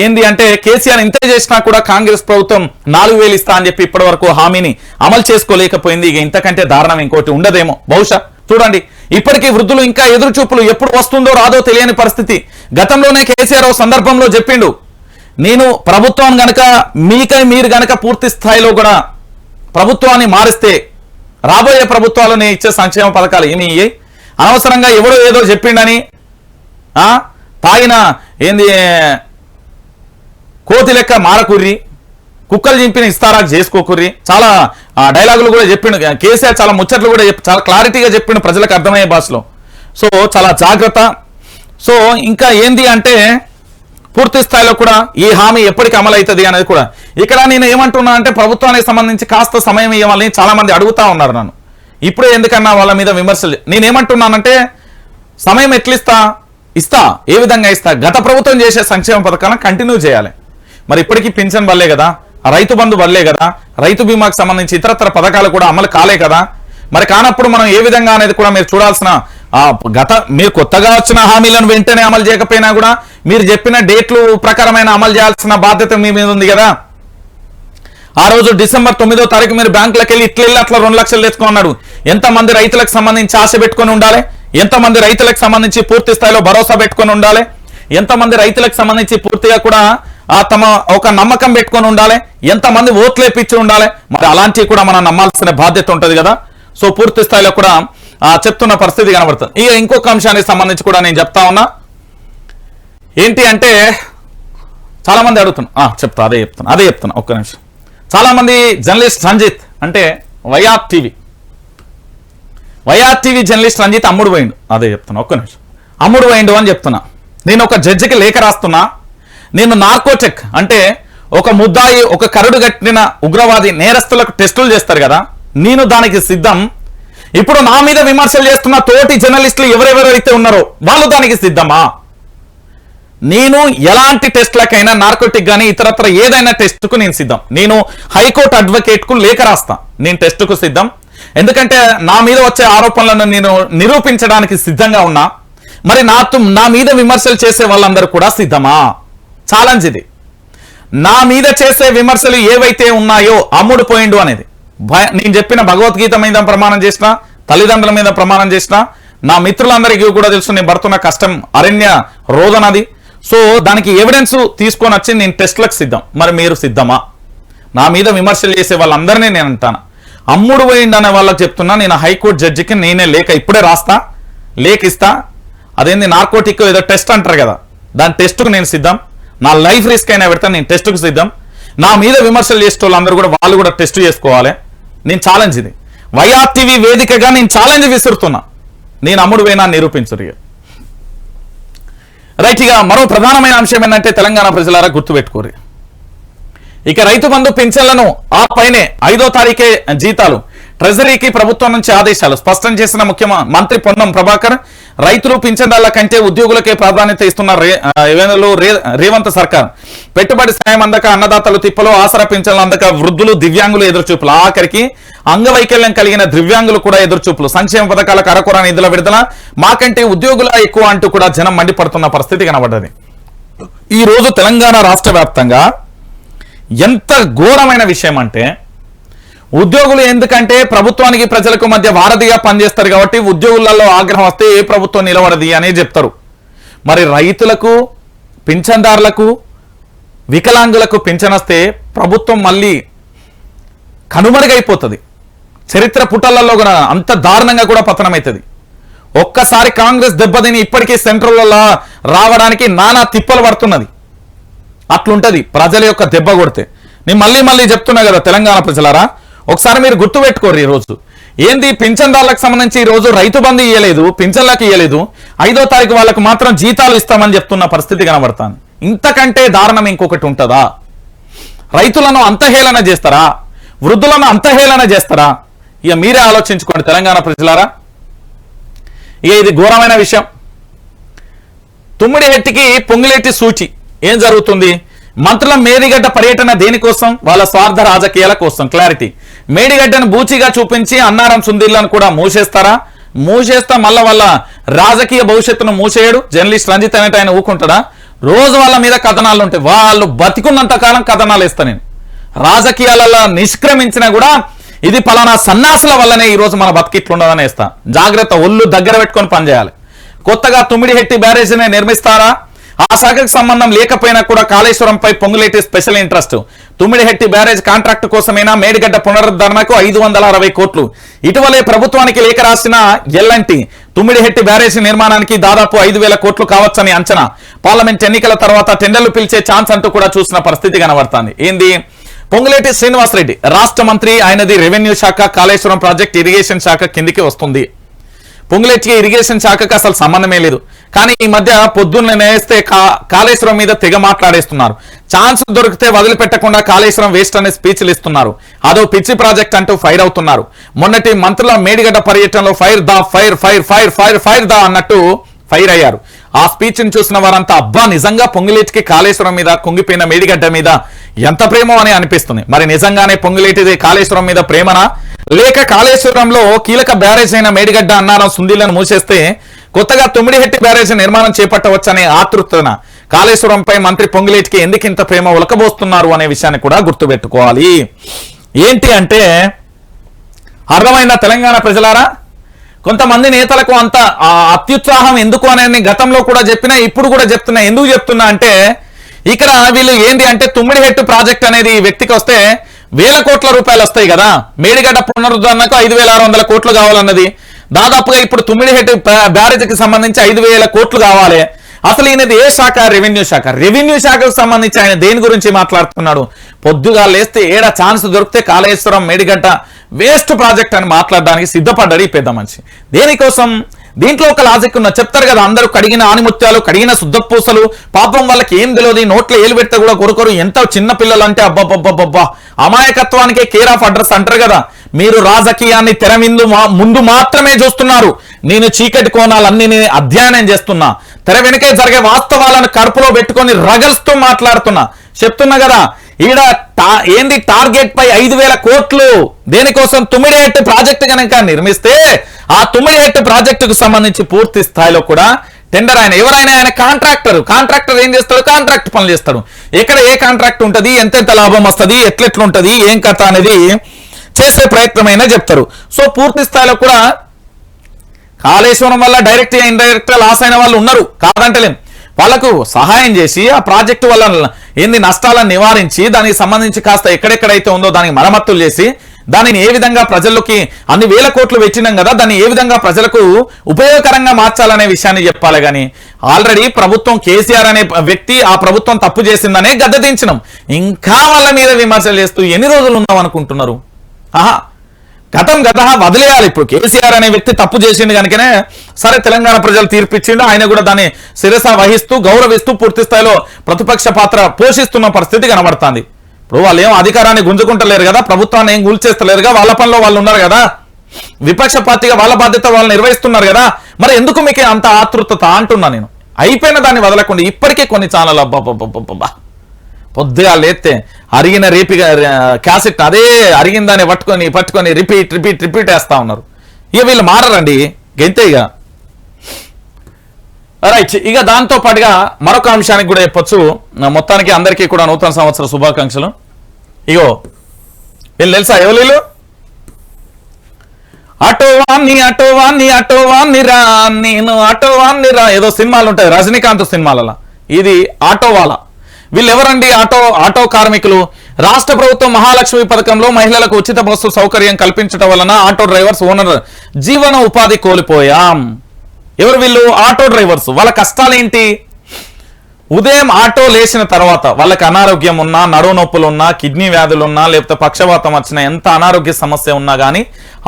ఏంది అంటే కేసీఆర్ ఇంత చేసినా కూడా కాంగ్రెస్ ప్రభుత్వం 4000 ఇస్తా అని చెప్పి ఇప్పటి వరకు హామీని అమలు చేసుకోలేకపోయింది. ఇక ఇంతకంటే దారుణం ఇంకోటి ఉండదేమో బహుశా. చూడండి, ఇప్పటికీ వృద్ధులు ఇంకా ఎదురు చూపులు, ఎప్పుడు వస్తుందో రాదో తెలియని పరిస్థితి. గతంలోనే కేసీఆర్ సందర్భంలో చెప్పిండు, నేను ప్రభుత్వం గనక మీరు గనక పూర్తి స్థాయిలో కూడా ప్రభుత్వాన్ని మారిస్తే రాబోయే ప్రభుత్వాలు నేను ఇచ్చే సంక్షేమ పథకాలు ఏమి అనవసరంగా ఎవడో ఏదో చెప్పిండని తాగిన ఏంది కోతి లెక్క మారకుర్రి, కుక్కలు చింపిన ఇస్తారా చేసుకోకుర్రి, చాలా డైలాగులు కూడా చెప్పిండు కేసీఆర్, చాలా ముచ్చట్లు కూడా చాలా క్లారిటీగా చెప్పిండు ప్రజలకు అర్థమయ్యే భాషలో. సో చాలా జాగ్రత్త. సో ఇంకా ఏంది అంటే పూర్తి స్థాయిలో కూడా ఈ హామీ ఎప్పటికి అమలు అవుతుంది అనేది కూడా. ఇక్కడ నేను ఏమంటున్నా అంటే ప్రభుత్వానికి సంబంధించి కాస్త సమయం ఇవ్వాలని చాలా మంది అడుగుతా ఉన్నారు నన్ను. ఇప్పుడే ఎందుకన్నా వాళ్ళ మీద విమర్శలు. నేనేమంటున్నానంటే సమయం ఎట్లిస్తా, ఇస్తా, ఏ విధంగా ఇస్తా, గత ప్రభుత్వం చేసే సంక్షేమ పథకాలను కంటిన్యూ చేయాలి. మరి ఇప్పటికీ పింఛన్ వల్లే కదా, రైతు బంధు వల్లే కదా, రైతు బీమాకు సంబంధించి ఇతరత్ర పథకాలు కూడా అమలు కాలే కదా. మరి కానప్పుడు మనం ఏ విధంగా అనేది కూడా మీరు చూడాల్సిన మీరు కొత్తగా వచ్చిన హామీలను వెంటనే అమలు చేయకపోయినా కూడా మీరు చెప్పిన డేట్లు ప్రకారమైన అమలు చేయాల్సిన బాధ్యత మీ మీద ఉంది కదా. ఆ రోజు డిసెంబర్ 9వ తారీఖు మీరు బ్యాంకులకు వెళ్ళి అట్లా 2 లక్షలు తెచ్చుకున్నాడు. ఎంతమంది రైతులకు సంబంధించి ఆశ పెట్టుకొని ఉండాలి, ఎంతమంది రైతులకు సంబంధించి పూర్తి స్థాయిలో భరోసా పెట్టుకొని ఉండాలి, ఎంతమంది రైతులకు సంబంధించి పూర్తిగా కూడా తమ ఒక నమ్మకం పెట్టుకొని ఉండాలి, ఎంతమంది ఓట్లు వేపించి ఉండాలి. మరి అలాంటివి కూడా మనం నమ్మాల్సిన బాధ్యత ఉంటుంది కదా. సో పూర్తి స్థాయిలో కూడా చెప్తున్న పరిస్థితి కనబడుతుంది. ఇక ఇంకొక అంశానికి సంబంధించి కూడా నేను చెప్తా ఉన్నా. ఏంటి అంటే చాలా మంది అడుగుతున్నా, అదే చెప్తున్నా ఒక్క నిమిషం. చాలా మంది జర్నలిస్ట్ రంజిత్ అంటే వైఆర్ టీవీ జర్నలిస్ట్ రంజిత్ అమ్ముడు పోయిండు, అదే చెప్తున్నా ఒక్క నిమిషం. అమ్ముడు పోయిండు అని చెప్తున్నా. నేను ఒక జడ్జికి లేఖ రాస్తున్నా. నేను నార్కోటెక్ అంటే ఒక ముద్దాయి, ఒక కరుడు కట్టిన ఉగ్రవాది నేరస్తులకు టెస్టులు చేస్తారు కదా, నేను దానికి సిద్ధం. ఇప్పుడు నా మీద విమర్శలు చేస్తున్న తోటి జర్నలిస్టులు ఎవరెవరైతే ఉన్నారో వాళ్ళు దానికి సిద్ధమా? నేను ఎలాంటి టెస్ట్లకైనా, నార్కోటిక్ కానీ ఇతరత్ర ఏదైనా టెస్ట్కు నేను సిద్ధం. నేను హైకోర్టు అడ్వకేట్కు లేఖ రాస్తా, నేను టెస్ట్కు సిద్ధం. ఎందుకంటే నా మీద వచ్చే ఆరోపణలను నేను నిరూపించడానికి సిద్ధంగా ఉన్నా. మరి నా మీద విమర్శలు చేసే వాళ్ళందరూ కూడా సిద్ధమా? ఛాలెంజ్ ఇది. నా మీద చేసే విమర్శలు ఏవైతే ఉన్నాయో అమ్ముడు పోయిండు అనేది నేను చెప్పిన భగవద్గీత మీద ప్రమాణం చేసిన, తల్లిదండ్రుల మీద ప్రమాణం చేసిన, నా మిత్రులందరికీ కూడా తెలుసు నేను పడుతున్న కష్టం అరణ్య రోదనది. సో దానికి ఎవిడెన్స్ తీసుకొని వచ్చి నేను టెస్ట్లకు సిద్ధం. మరి మీరు సిద్ధమా? నా మీద విమర్శలు చేసే వాళ్ళందరినీ నేను అంటాను. అమ్ముడు పోయిండు అనే వాళ్ళకి చెప్తున్నా, నేను హైకోర్టు జడ్జికి నేనే లేఖ ఇప్పుడే రాస్తా, లేఖ ఇస్తా. అదేంది నార్కోటిక్ ఏదో టెస్ట్ అంటారు కదా, దాని టెస్ట్కు నేను సిద్ధం. నా లైఫ్ రిస్క్ అయినా పెడతాను, నేను టెస్ట్కు సిద్ధం. నా మీద విమర్శలు చేసే వాళ్ళందరూ కూడా వాళ్ళు కూడా టెస్ట్ చేసుకోవాలి. నేను ఛాలెంజ్ ఇది వైఆర్ టీవీ వేదికగా నేను ఛాలెంజ్ విసురుతున్నా. నేను అమ్ముడు పోయినా నిరూపించరు. రైట్. ఇక మరో ప్రధానమైన అంశం ఏంటంటే తెలంగాణ ప్రజలారా గుర్తుపెట్టుకోరు. ఇక రైతు బంధు పింఛన్లను ఆ పైనే 5వ తారీఖే జీతాలు. ట్రెజరీకి ప్రభుత్వం నుంచి ఆదేశాలు స్పష్టం చేసిన ముఖ్యమంత్రి పొన్నం ప్రభాకర్. రైతులు పింఛన్దారుల కంటే ఉద్యోగులకే ప్రాధాన్యత ఇస్తున్న రేవంత్ సర్కార్. పెట్టుబడి సాయం అందక అన్నదాతలు తిప్పలు, ఆసరా పింఛన్లు అందక వృద్ధులు, దివ్యాంగులు ఎదురుచూపులు, ఆఖరికి అంగవైకల్యం కలిగిన దివ్యాంగులు కూడా ఎదురుచూపులు. సంక్షేమ పథకాలకు అరకొర నిధుల విడుదల, మాకంటే ఉద్యోగుల ఎక్కువ అంటూ కూడా జనం మండిపడుతున్న పరిస్థితి కనబడ్డది. ఈ రోజు తెలంగాణ రాష్ట్ర వ్యాప్తంగా ఎంత ఘోరమైన విషయం అంటే, ఉద్యోగులు ఎందుకంటే ప్రభుత్వానికి ప్రజలకు మధ్య వారధిగా పనిచేస్తారు కాబట్టి ఉద్యోగులలో ఆగ్రహం వస్తే ఏ ప్రభుత్వం నిలబడది అనే చెప్తారు. మరి రైతులకు, పింఛన్దారులకు, వికలాంగులకు పింఛన్ వస్తే ప్రభుత్వం మళ్ళీ కనుమరుగైపోతుంది. చరిత్ర పుటలలో కూడా అంత దారుణంగా కూడా పతనమవుతుంది. ఒక్కసారి కాంగ్రెస్ దెబ్బతిని ఇప్పటికీ సెంట్రల్లో రావడానికి నానా తిప్పలు పడుతున్నది. అట్లుంటది ప్రజల యొక్క దెబ్బ కొడితే. నేను మళ్ళీ చెప్తున్నా కదా తెలంగాణ ప్రజలారా, ఒకసారి మీరు గుర్తుపెట్టుకోరు. ఈ రోజు ఏంది పింఛన్దారులకు సంబంధించి ఈ రోజు రైతు బంధు ఇవ్వలేదు, పింఛన్లకు ఇవ్వలేదు, 5వ తారీఖు వాళ్ళకు మాత్రం జీతాలు ఇస్తామని చెప్తున్న పరిస్థితి కనబడతాను. ఇంతకంటే దారుణం ఇంకొకటి ఉంటుందా? రైతులను అంతహేళన చేస్తారా? వృద్ధులను అంతహేళన చేస్తారా? ఇక మీరే ఆలోచించుకోండి తెలంగాణ ప్రజలారా. ఇక ఇది ఘోరమైన విషయం. తుమ్మిడిహెట్టికి పొంగులేటి సూచి. ఏం జరుగుతుంది? మంత్రుల మేడిగడ్డ పర్యటన దేనికోసం? వాళ్ళ స్వార్థ రాజకీయాల కోసం. క్లారిటీ. మేడిగడ్డను బూచిగా చూపించి అన్నారం సుందీర్లను కూడా మూసేస్తారా? మూసేస్తా మళ్ళా వాళ్ళ రాజకీయ భవిష్యత్తును మూసేయడు జర్నలిస్ట్ రంజిత్ అనేట ఆయన ఊకుంటాడా? రోజు వాళ్ళ మీద కథనాలు ఉంటాయి. వాళ్ళు బతికున్నంత కాలం కథనాలు వేస్తా నేను. రాజకీయాలలో నిష్క్రమించినా కూడా ఇది పలానా సన్నాసుల వల్లనే ఈ రోజు మన బతికిట్లుండదని వేస్తా. జాగ్రత్త, ఒళ్ళు దగ్గర పెట్టుకొని పనిచేయాలి. కొత్తగా తుమ్మిడిహెట్టి బ్యారేజీని నిర్మిస్తారా? ఆ శాఖకు సంబంధం లేకపోయినా కూడా కాళేశ్వరంపై Ponguleti special interest. Tummidihatti barrage contract కోసమైనా మేడిగడ్డ పునరుద్ధరణకు 560 కోట్లు. ఇటీవలే ప్రభుత్వానికి లేఖ రాసిన ఎల్ఎన్టీ తుమ్మిడిహెట్టి బ్యారేజీ నిర్మాణానికి దాదాపు 5,000 కోట్లు కావచ్చని అంచనా. పార్లమెంట్ ఎన్నికల తర్వాత టెండర్లు పిలిచే ఛాన్స్ అంటూ కూడా చూసిన పరిస్థితి కనబడుతుంది. ఏంది? పొంగులేటి శ్రీనివాసరెడ్డి రాష్ట్ర మంత్రి, ఆయనది రెవెన్యూ శాఖ, కాళేశ్వరం ప్రాజెక్ట్ ఇరిగేషన్ శాఖ కిందికి వస్తుంది. పొంగులేటికి ఇరిగేషన్ శాఖకు అసలు సంబంధమే లేదు. కానీ ఈ మధ్య పొద్దున్న నేస్తే కాళేశ్వరం మీద తెగ మాట్లాడేస్తున్నారు. ఛాన్స్ దొరికితే వదిలిపెట్టకుండా కాళేశ్వరం వేస్ట్ అనే స్పీచ్లు ఇస్తున్నారు. అదో పిచ్చి ప్రాజెక్ట్ అంటూ ఫైర్ అవుతున్నారు. మొన్నటి మంత్రుల మేడిగడ్డ పర్యటనలో ఫైర్ దా fire fire fire fire fire దా అన్నట్టు ఫైర్ అయ్యారు. ఆ స్పీచ్ ని చూసిన వారంతా అబ్బా నిజంగా పొంగులేటికి కాళేశ్వరం మీద, కుంగిపోయిన మేడిగడ్డ మీద ఎంత ప్రేమో అని అనిపిస్తుంది. మరి నిజంగానే పొంగులేటిది కాళేశ్వరం మీద ప్రేమనా, లేక కాళేశ్వరంలో కీలక బ్యారేజ్ అయిన మేడిగడ్డ అన్నారం సుందీలను మూసేస్తే కొత్తగా తుమ్మిడిహెట్టి బ్యారేజ్ నిర్మాణం చేపట్టవచ్చనే ఆతృతన కాళేశ్వరంపై మంత్రి పొంగులేటికి ఎందుకింత ప్రేమ ఉలకబోస్తున్నారు అనే విషయాన్ని కూడా గుర్తుపెట్టుకోవాలి. ఏంటి అంటే అర్థమైందా తెలంగాణ ప్రజలారా? కొంతమంది నేతలకు అంత అత్యుత్సాహం ఎందుకు అనేది గతంలో కూడా చెప్పినా, ఇప్పుడు కూడా చెప్తున్నా. ఎందుకు చెప్తున్నా అంటే ఇక్కడ వీళ్ళు ఏంటి అంటే తుమ్మిడిహెట్టు ప్రాజెక్ట్ అనేది ఈ వ్యక్తికి వస్తే వేల కోట్ల రూపాయలు వస్తాయి కదా. మేడిగడ్డ పునరుద్ధరణకు 5,600 కోట్లు కావాలన్నది. దాదాపుగా ఇప్పుడు తుమ్మిడిహెట్టు బ్యారేజ్కి సంబంధించి 5,000 కోట్లు కావాలి. అసలు ఈయనది ఏ శాఖ? రెవెన్యూ శాఖ. రెవెన్యూ శాఖకు సంబంధించి ఆయన దేని గురించి మాట్లాడుతున్నాడు? పొద్దుగా లేస్తే ఏడా ఛాన్స్ దొరికితే కాళేశ్వరం మేడిగడ్డ వేస్ట్ ప్రాజెక్ట్ అని మాట్లాడడానికి సిద్ధపడ్డాడు ఈ పెద్ద మనిషి. దేనికోసం? దీంట్లో ఒక లాజిక్ ఉన్న చెప్తారు కదా, అందరూ కడిగిన ఆనిముత్యాలు, కడిగిన శుద్ధపూసలు, పాపం వాళ్ళకి ఏం తెలియదు, నోట్లో ఏలు పెడితే కూడా కొరకొరు. ఎంత చిన్న పిల్లలు అంటే అబ్బబ్బబ్బబ్బా, అమాయకత్వానికే కేర్ ఆఫ్ అడ్రస్ అంటారు కదా. మీరు రాజకీయాన్ని తెర ముందు మాత్రమే చూస్తున్నారు. నేను చీకటి కోణాలన్నీ నేను అధ్యయనం చేస్తున్నా. తెర వెనుకే జరిగే వాస్తవాలను కడుపులో పెట్టుకొని రగల్స్తూ మాట్లాడుతున్నా. చెప్తున్నా కదా, ఈడ ఏంది టార్గెట్ పై 5,000 కోట్లు. దేనికోసం? తుమ్మిడిహెట్టు ప్రాజెక్టు కనుక నిర్మిస్తే ఆ తుమ్మిడిహెట్టు ప్రాజెక్టుకు సంబంధించి పూర్తి స్థాయిలో కూడా టెండర్ ఎవరైనా ఆయన కాంట్రాక్టర్ ఏం చేస్తాడు? కాంట్రాక్ట్ పనులు చేస్తాడు. ఎక్కడ ఏ కాంట్రాక్ట్ ఉంటుంది, ఎంతెంత లాభం వస్తుంది, ఎట్లెట్లుంటది, ఏం కథ అనేది చేసే ప్రయత్నమైనా చెప్తారు. సో పూర్తి స్థాయిలో కూడా కాళేశ్వరం వల్ల డైరెక్ట్ ఇండైరెక్ట్ లాస్ అయిన వాళ్ళు ఉన్నారు, కాదంటలేం. వాళ్ళకు సహాయం చేసి ఆ ప్రాజెక్టు వల్ల ఏంది నష్టాలను నివారించి దానికి సంబంధించి కాస్త ఎక్కడెక్కడైతే ఉందో దానికి మరమ్మతులు చేసి దానిని ఏ విధంగా ప్రజల్లోకి అన్ని వేల కోట్లు పెట్టినాం కదా, దాన్ని ఏ విధంగా ప్రజలకు ఉపయోగకరంగా మార్చాలనే విషయాన్ని చెప్పాలి. కానీ ఆల్రెడీ ప్రభుత్వం కేసీఆర్ అనే వ్యక్తి ఆ ప్రభుత్వం తప్పు చేసిందనే గద్దెదించినాం. ఇంకా వాళ్ళ మీద విమర్శలు చేస్తూ ఎన్ని రోజులు ఉన్నాం అనుకుంటున్నారు? గతం వదిలేయాలి. ఇప్పుడు కేసీఆర్ అనే వ్యక్తి తప్పు చేసిండు కనుకనే సరే తెలంగాణ ప్రజలు తీర్పిచ్చిండు. ఆయన కూడా దాన్ని శిరస వహిస్తూ గౌరవిస్తూ పూర్తి స్థాయిలో ప్రతిపక్ష పాత్ర పోషిస్తున్న పరిస్థితి కనబడుతుంది. ఇప్పుడు వాళ్ళు ఏం అధికారాన్ని గుంజుకుంటలేరు కదా, ప్రభుత్వాన్ని ఏం కూల్చేస్తలేరుగా, వాళ్ళ పనిలో వాళ్ళు ఉన్నారు కదా, విపక్ష పార్టీగా వాళ్ళ బాధ్యత వాళ్ళు నిర్వహిస్తున్నారు కదా. మరి ఎందుకు మీకు అంత ఆతృతత అంటున్నా నేను. అయిపోయిన దాన్ని వదలకుండా ఇప్పటికే కొన్ని ఛానల్ అబ్బా పొద్దుగా లేస్తే అరిగిన క్యాసెట్ అదే అరిగిన దాన్ని పట్టుకొని రిపీట్ వేస్తా ఉన్నారు. ఇక వీళ్ళు మారరండి, గెంతే ఇక రైట్. ఇక దాంతో పాటుగా మరొక అంశానికి కూడా చెప్పొచ్చు. మొత్తానికి అందరికీ కూడా నూతన సంవత్సర శుభాకాంక్షలు. ఇగో వీళ్ళు తెలుసా ఎవరు వీళ్ళు? ఆటోవాన్ని రా, నేను ఆటోవాన్ని రా, ఏదో సినిమాలు ఉంటాయి రజనీకాంత్ సినిమాలలో. ఇది ఆటోవాలా. వీళ్ళు ఎవరండి? ఆటో కార్మికులు. రాష్ట్ర ప్రభుత్వం మహాలక్ష్మి పథకంలో మహిళలకు ఉచిత బస్సు సౌకర్యం కల్పించడం వలన ఆటో డ్రైవర్స్ ఓనర్ జీవన ఉపాధి కోల్పోయాం. ఎవరు వీళ్ళు? Auto drivers. వాళ్ళ కష్టాలేంటి? ఉదయం ఆటో లేచిన తర్వాత వాళ్ళకి అనారోగ్యం ఉన్నా, నడువు నొప్పులు ఉన్నా, కిడ్నీ వ్యాధులున్నా, లేకపోతే పక్షవాతం వచ్చినా, ఎంత అనారోగ్య సమస్య ఉన్నా కానీ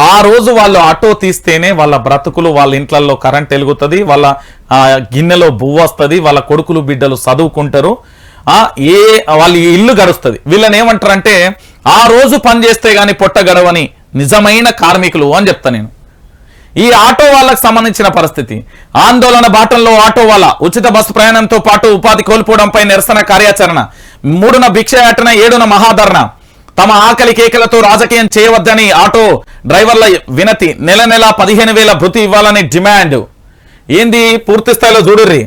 ఆ రోజు వాళ్ళు ఆటో తీస్తేనే వాళ్ళ బ్రతుకులు, వాళ్ళ ఇంట్లలో కరెంట్ వెలుగుతుంది, వాళ్ళ గిన్నెలో బువ్వ వస్తుంది, వాళ్ళ కొడుకులు బిడ్డలు చదువుకుంటారు, వాళ్ళ ఇల్లు గడుస్తుంది. వీళ్ళని ఏమంటారంటే ఆ రోజు పని చేస్తే గాని పొట్ట గడవని నిజమైన కార్మికులు అని చెప్తా నేను. ఈ ఆటో వాళ్ళకు సంబంధించిన పరిస్థితి. ఆందోళన బాటంలో ఆటో వాళ్ళ ఉచిత బస్సు ప్రయాణంతో పాటు ఉపాధి కోల్పోవడంపై నిరసన కార్యాచరణ. 3న భిక్షయాటన, 7న మహాధరణ. తమ ఆకలి కేకలతో రాజకీయం చేయవద్దని ఆటో డ్రైవర్ల వినతి. నెల 15,000 భృతి ఇవ్వాలని డిమాండ్. ఏంది పూర్తి స్థాయిలో చూడుర్రి.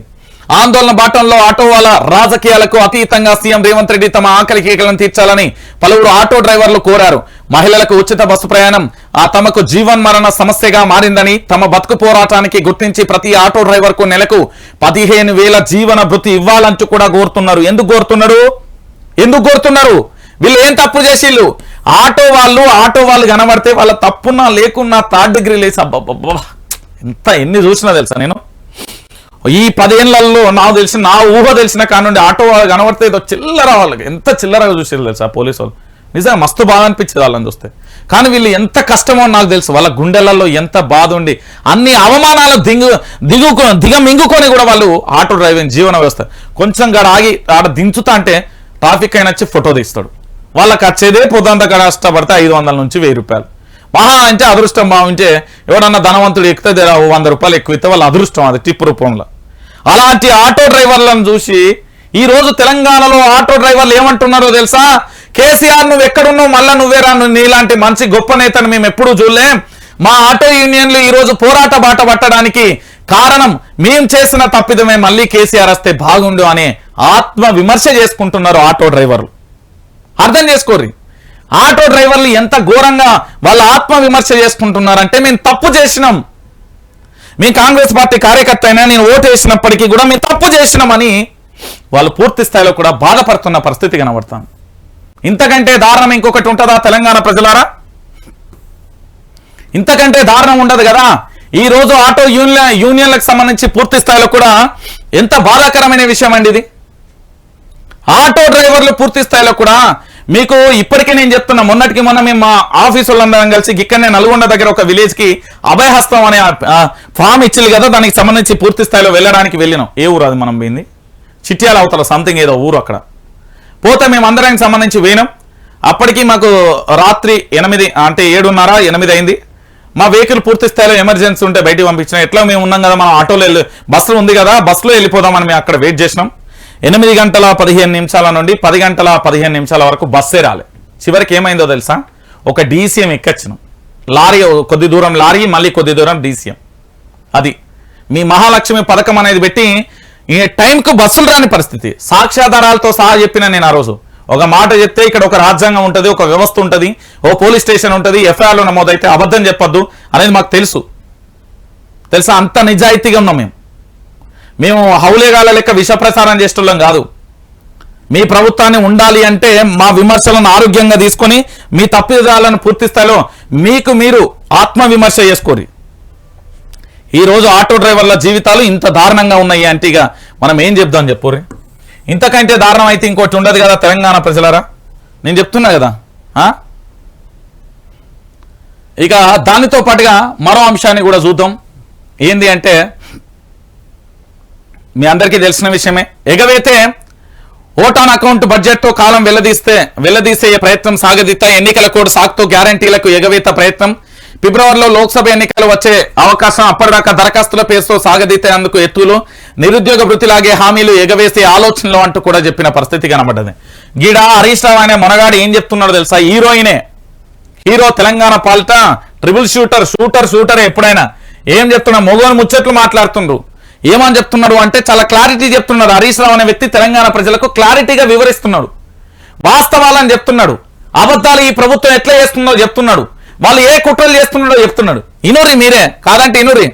ఆందోళన బాటంలో ఆటో వాళ్ళ రాజకీయాలకు అతీతంగా సీఎం రేవంత్ రెడ్డి తమ ఆకలి కేకలను తీర్చాలని పలువురు ఆటో డ్రైవర్లు కోరారు. మహిళలకు ఉచిత బస్సు ప్రయాణం తమకు జీవన్మరణ సమస్యగా మారిందని, తమ బతుకు పోరాటానికి గుర్తించి ప్రతి ఆటో డ్రైవర్ కు నెలకు 15,000 జీవన భృతి ఇవ్వాలంటూ కూడా కోరుతున్నారు. ఎందుకు కోరుతున్నారు? వీళ్ళు ఏం తప్పు చేసిళ్ళు? ఆటో వాళ్ళు కనబడితే వాళ్ళ తప్పున్నా లేకున్నా 3rd డిగ్రీ లేసి అబ్బబ్బబ్బా ఎన్ని చూసినా తెలుసా నేను. ఈ 10 ఏళ్లలో నా ఊహ తెలిసిన కానుండి ఆటో వాళ్ళు కనబడితే ఏదో చిల్లర, వాళ్ళకి ఎంత చిల్లరగా చూసారు తెలుసా పోలీసు వాళ్ళు. నిజంగా మస్తు బాధ అనిపించేది వాళ్ళని చూస్తే. కానీ వీళ్ళు ఎంత కష్టమో నాకు తెలుసు. వాళ్ళ గుండెలలో ఎంత బాధ ఉండి అన్ని అవమానాలు దిగమింగుకొని కూడా వాళ్ళు ఆటో డ్రైవింగ్ జీవన వ్యవస్థ కొంచెం గడ ఆగి ఆడ దించుతా అంటే ట్రాఫిక్ అయినా వచ్చి ఫోటో తీస్తాడు. వాళ్ళకి వచ్చేదే పొద్దంతా కష్టపడితే 500 నుంచి 1000 రూపాయలు. మహా అంటే అదృష్టం బాగుంటే ఎవరన్నా ధనవంతుడు ఎక్కితే 100 రూపాయలు ఎక్కువ ఇస్తే వాళ్ళ అదృష్టం, అది టిప్ రూపంలో. అలాంటి ఆటో డ్రైవర్లను చూసి ఈ రోజు తెలంగాణలో ఆటో డ్రైవర్లు ఏమంటున్నారో తెలుసా? కేసీఆర్ నువ్వు ఎక్కడున్నావు, మళ్ళా నువ్వే రా, నీలాంటి మంచి గొప్ప నేతను మేము ఎప్పుడూ చూడలేం. మా ఆటో యూనియన్లు ఈ రోజు పోరాట బాట పట్టడానికి కారణం మేము చేసిన తప్పిదమే, మళ్ళీ కేసీఆర్ వస్తే బాగుండు అనే ఆత్మ విమర్శ చేసుకుంటున్నారు ఆటో డ్రైవర్లు. అర్థం చేసుకోర్రి, ఆటో డ్రైవర్లు ఎంత ఘోరంగా వాళ్ళ ఆత్మ విమర్శ చేసుకుంటున్నారంటే మేము తప్పు చేసినాం, మీ కాంగ్రెస్ పార్టీ కార్యకర్త అయినా నేను ఓటు వేసినప్పటికీ కూడా మేము తప్పు చేసినామని వాళ్ళు పూర్తి స్థాయిలో కూడా బాధపడుతున్న పరిస్థితి కనబడుతుంది. ఇంతకంటే దారుణం ఇంకొకటి ఉంటుందా తెలంగాణ ప్రజలారా? ఇంతకంటే దారుణం ఉండదు కదా. ఈ రోజు ఆటో యూనియన్లకు సంబంధించి పూర్తి స్థాయిలో కూడా ఎంత బాధాకరమైన విషయం అండి ఇది. ఆటో డ్రైవర్లు పూర్తి స్థాయిలో కూడా మీకు ఇప్పటికే నేను చెప్తున్నా, మొన్నటికి మొన్న మేము మా ఆఫీసులందరం కలిసి ఇక్కడనే నల్గొండ దగ్గర ఒక విలేజ్ కి అభయహస్తం అనే ఫామ్ ఇచ్చింది కదా, దానికి సంబంధించి పూర్తి స్థాయిలో వెళ్ళడానికి వెళ్ళినాం. ఏ ఊరు అది మనం పోయింది? చిట్యాల అవతల సంథింగ్ ఏదో ఊరు. అక్కడ పోతే మేము అందరానికి సంబంధించి పోయినాం. అప్పటికి మాకు రాత్రి 8 అంటే 7:30 8 అయింది. మా వెహికల్ పూర్తి స్థాయిలో ఎమర్జెన్సీ ఉంటే బయటికి పంపించిన. ఎట్లా మేము ఉన్నాం కదా, మనం ఆటోలో బస్సులో ఉంది కదా, బస్సులో వెళ్ళిపోదామని మేము అక్కడ వెయిట్ చేసినాం. 8:15 నుండి 10:15 వరకు బస్సే రాలే. చివరికి ఏమైందో తెలుసా? ఒక డీసీఎం ఎక్కొచ్చినాం. లారీ కొద్ది దూరం లారీ, మళ్ళీ కొద్ది దూరం డీసీఎం. అది మీ మహాలక్ష్మి పథకం అనేది పెట్టి ఈ టైంకు బస్సులు రాని పరిస్థితి. సాక్ష్యాధారాలతో సహా చెప్పిన నేను ఆ రోజు. ఒక మాట చెప్తే ఇక్కడ ఒక రాజ్యాంగం ఉంటుంది, ఒక వ్యవస్థ ఉంటుంది, ఓ పోలీస్ స్టేషన్ ఉంటుంది, ఎఫ్ఐఆర్లో నమోదైతే అబద్ధం చెప్పొద్దు అనేది మాకు తెలుసా? అంత నిజాయితీగా ఉన్నాం మేము హౌలేగాల లెక్క విష ప్రసారం చేసేటోళ్ళం కాదు. మీ ప్రభుత్వాన్ని ఉండాలి అంటే మా విమర్శలను ఆరోగ్యంగా తీసుకొని మీ తప్పిదాలను పూర్తి స్థాయిలో మీకు మీరు ఆత్మవిమర్శ చేసుకోరి. ఈ రోజు ఆటో డ్రైవర్ల జీవితాలు ఇంత దారుణంగా ఉన్నాయి అంటే ఇక మనం ఏం చెప్దాం చెప్పుర్రి? ఇంతకంటే దారుణం అయితే ఇంకోటి ఉండదు కదా తెలంగాణ ప్రజలారా, నేను చెప్తున్నా కదా. ఇక దానితో పాటుగా మరో అంశాన్ని కూడా చూద్దాం. ఏంది అంటే మీ అందరికీ తెలిసిన విషయమే. ఎగవేతే ఓటాన్ అకౌంట్ బడ్జెట్ తో కాలం వెల్లదీసే ప్రయత్నం సాగదీత ఎన్నికల కోడ్ సాకుతో గ్యారంటీలకు ఎగవేత ప్రయత్నం. ఫిబ్రవరిలో లోక్సభ ఎన్నికలు వచ్చే అవకాశం, అప్పటిదాకా దరఖాస్తుల పేరుతో సాగదీతేందుకు ఎత్తులు, నిరుద్యోగ వృత్తిలాగే హామీలు ఎగవేసే ఆలోచనలు అంటూ కూడా చెప్పిన పరిస్థితి కనబడ్డది. గీడ హరీష్ రావు అనే మనగాడు ఏం చెప్తున్నాడు తెలుసా? హీరో తెలంగాణ పాలిట ట్రిపుల్ షూటర్ ఎప్పుడైనా ఏం చెప్తున్నా? మొగోని ముచ్చట్లు మాట్లాడుతుండ్రు. ఏమని చెప్తున్నాడు అంటే చాలా క్లారిటీ చెప్తున్నాడు. హరీష్ రావు అనే వ్యక్తి తెలంగాణ ప్రజలకు క్లారిటీగా వివరిస్తున్నాడు, వాస్తవాలని చెప్తున్నాడు. అబద్ధాలు ఈ ప్రభుత్వం ఎట్లా చేస్తుందో చెప్తున్నాడు, వాళ్ళు ఏ కుట్రలు చేస్తున్నాడో చెప్తున్నాడు. ఇనురి మీరే కాదంటే ఇనురి.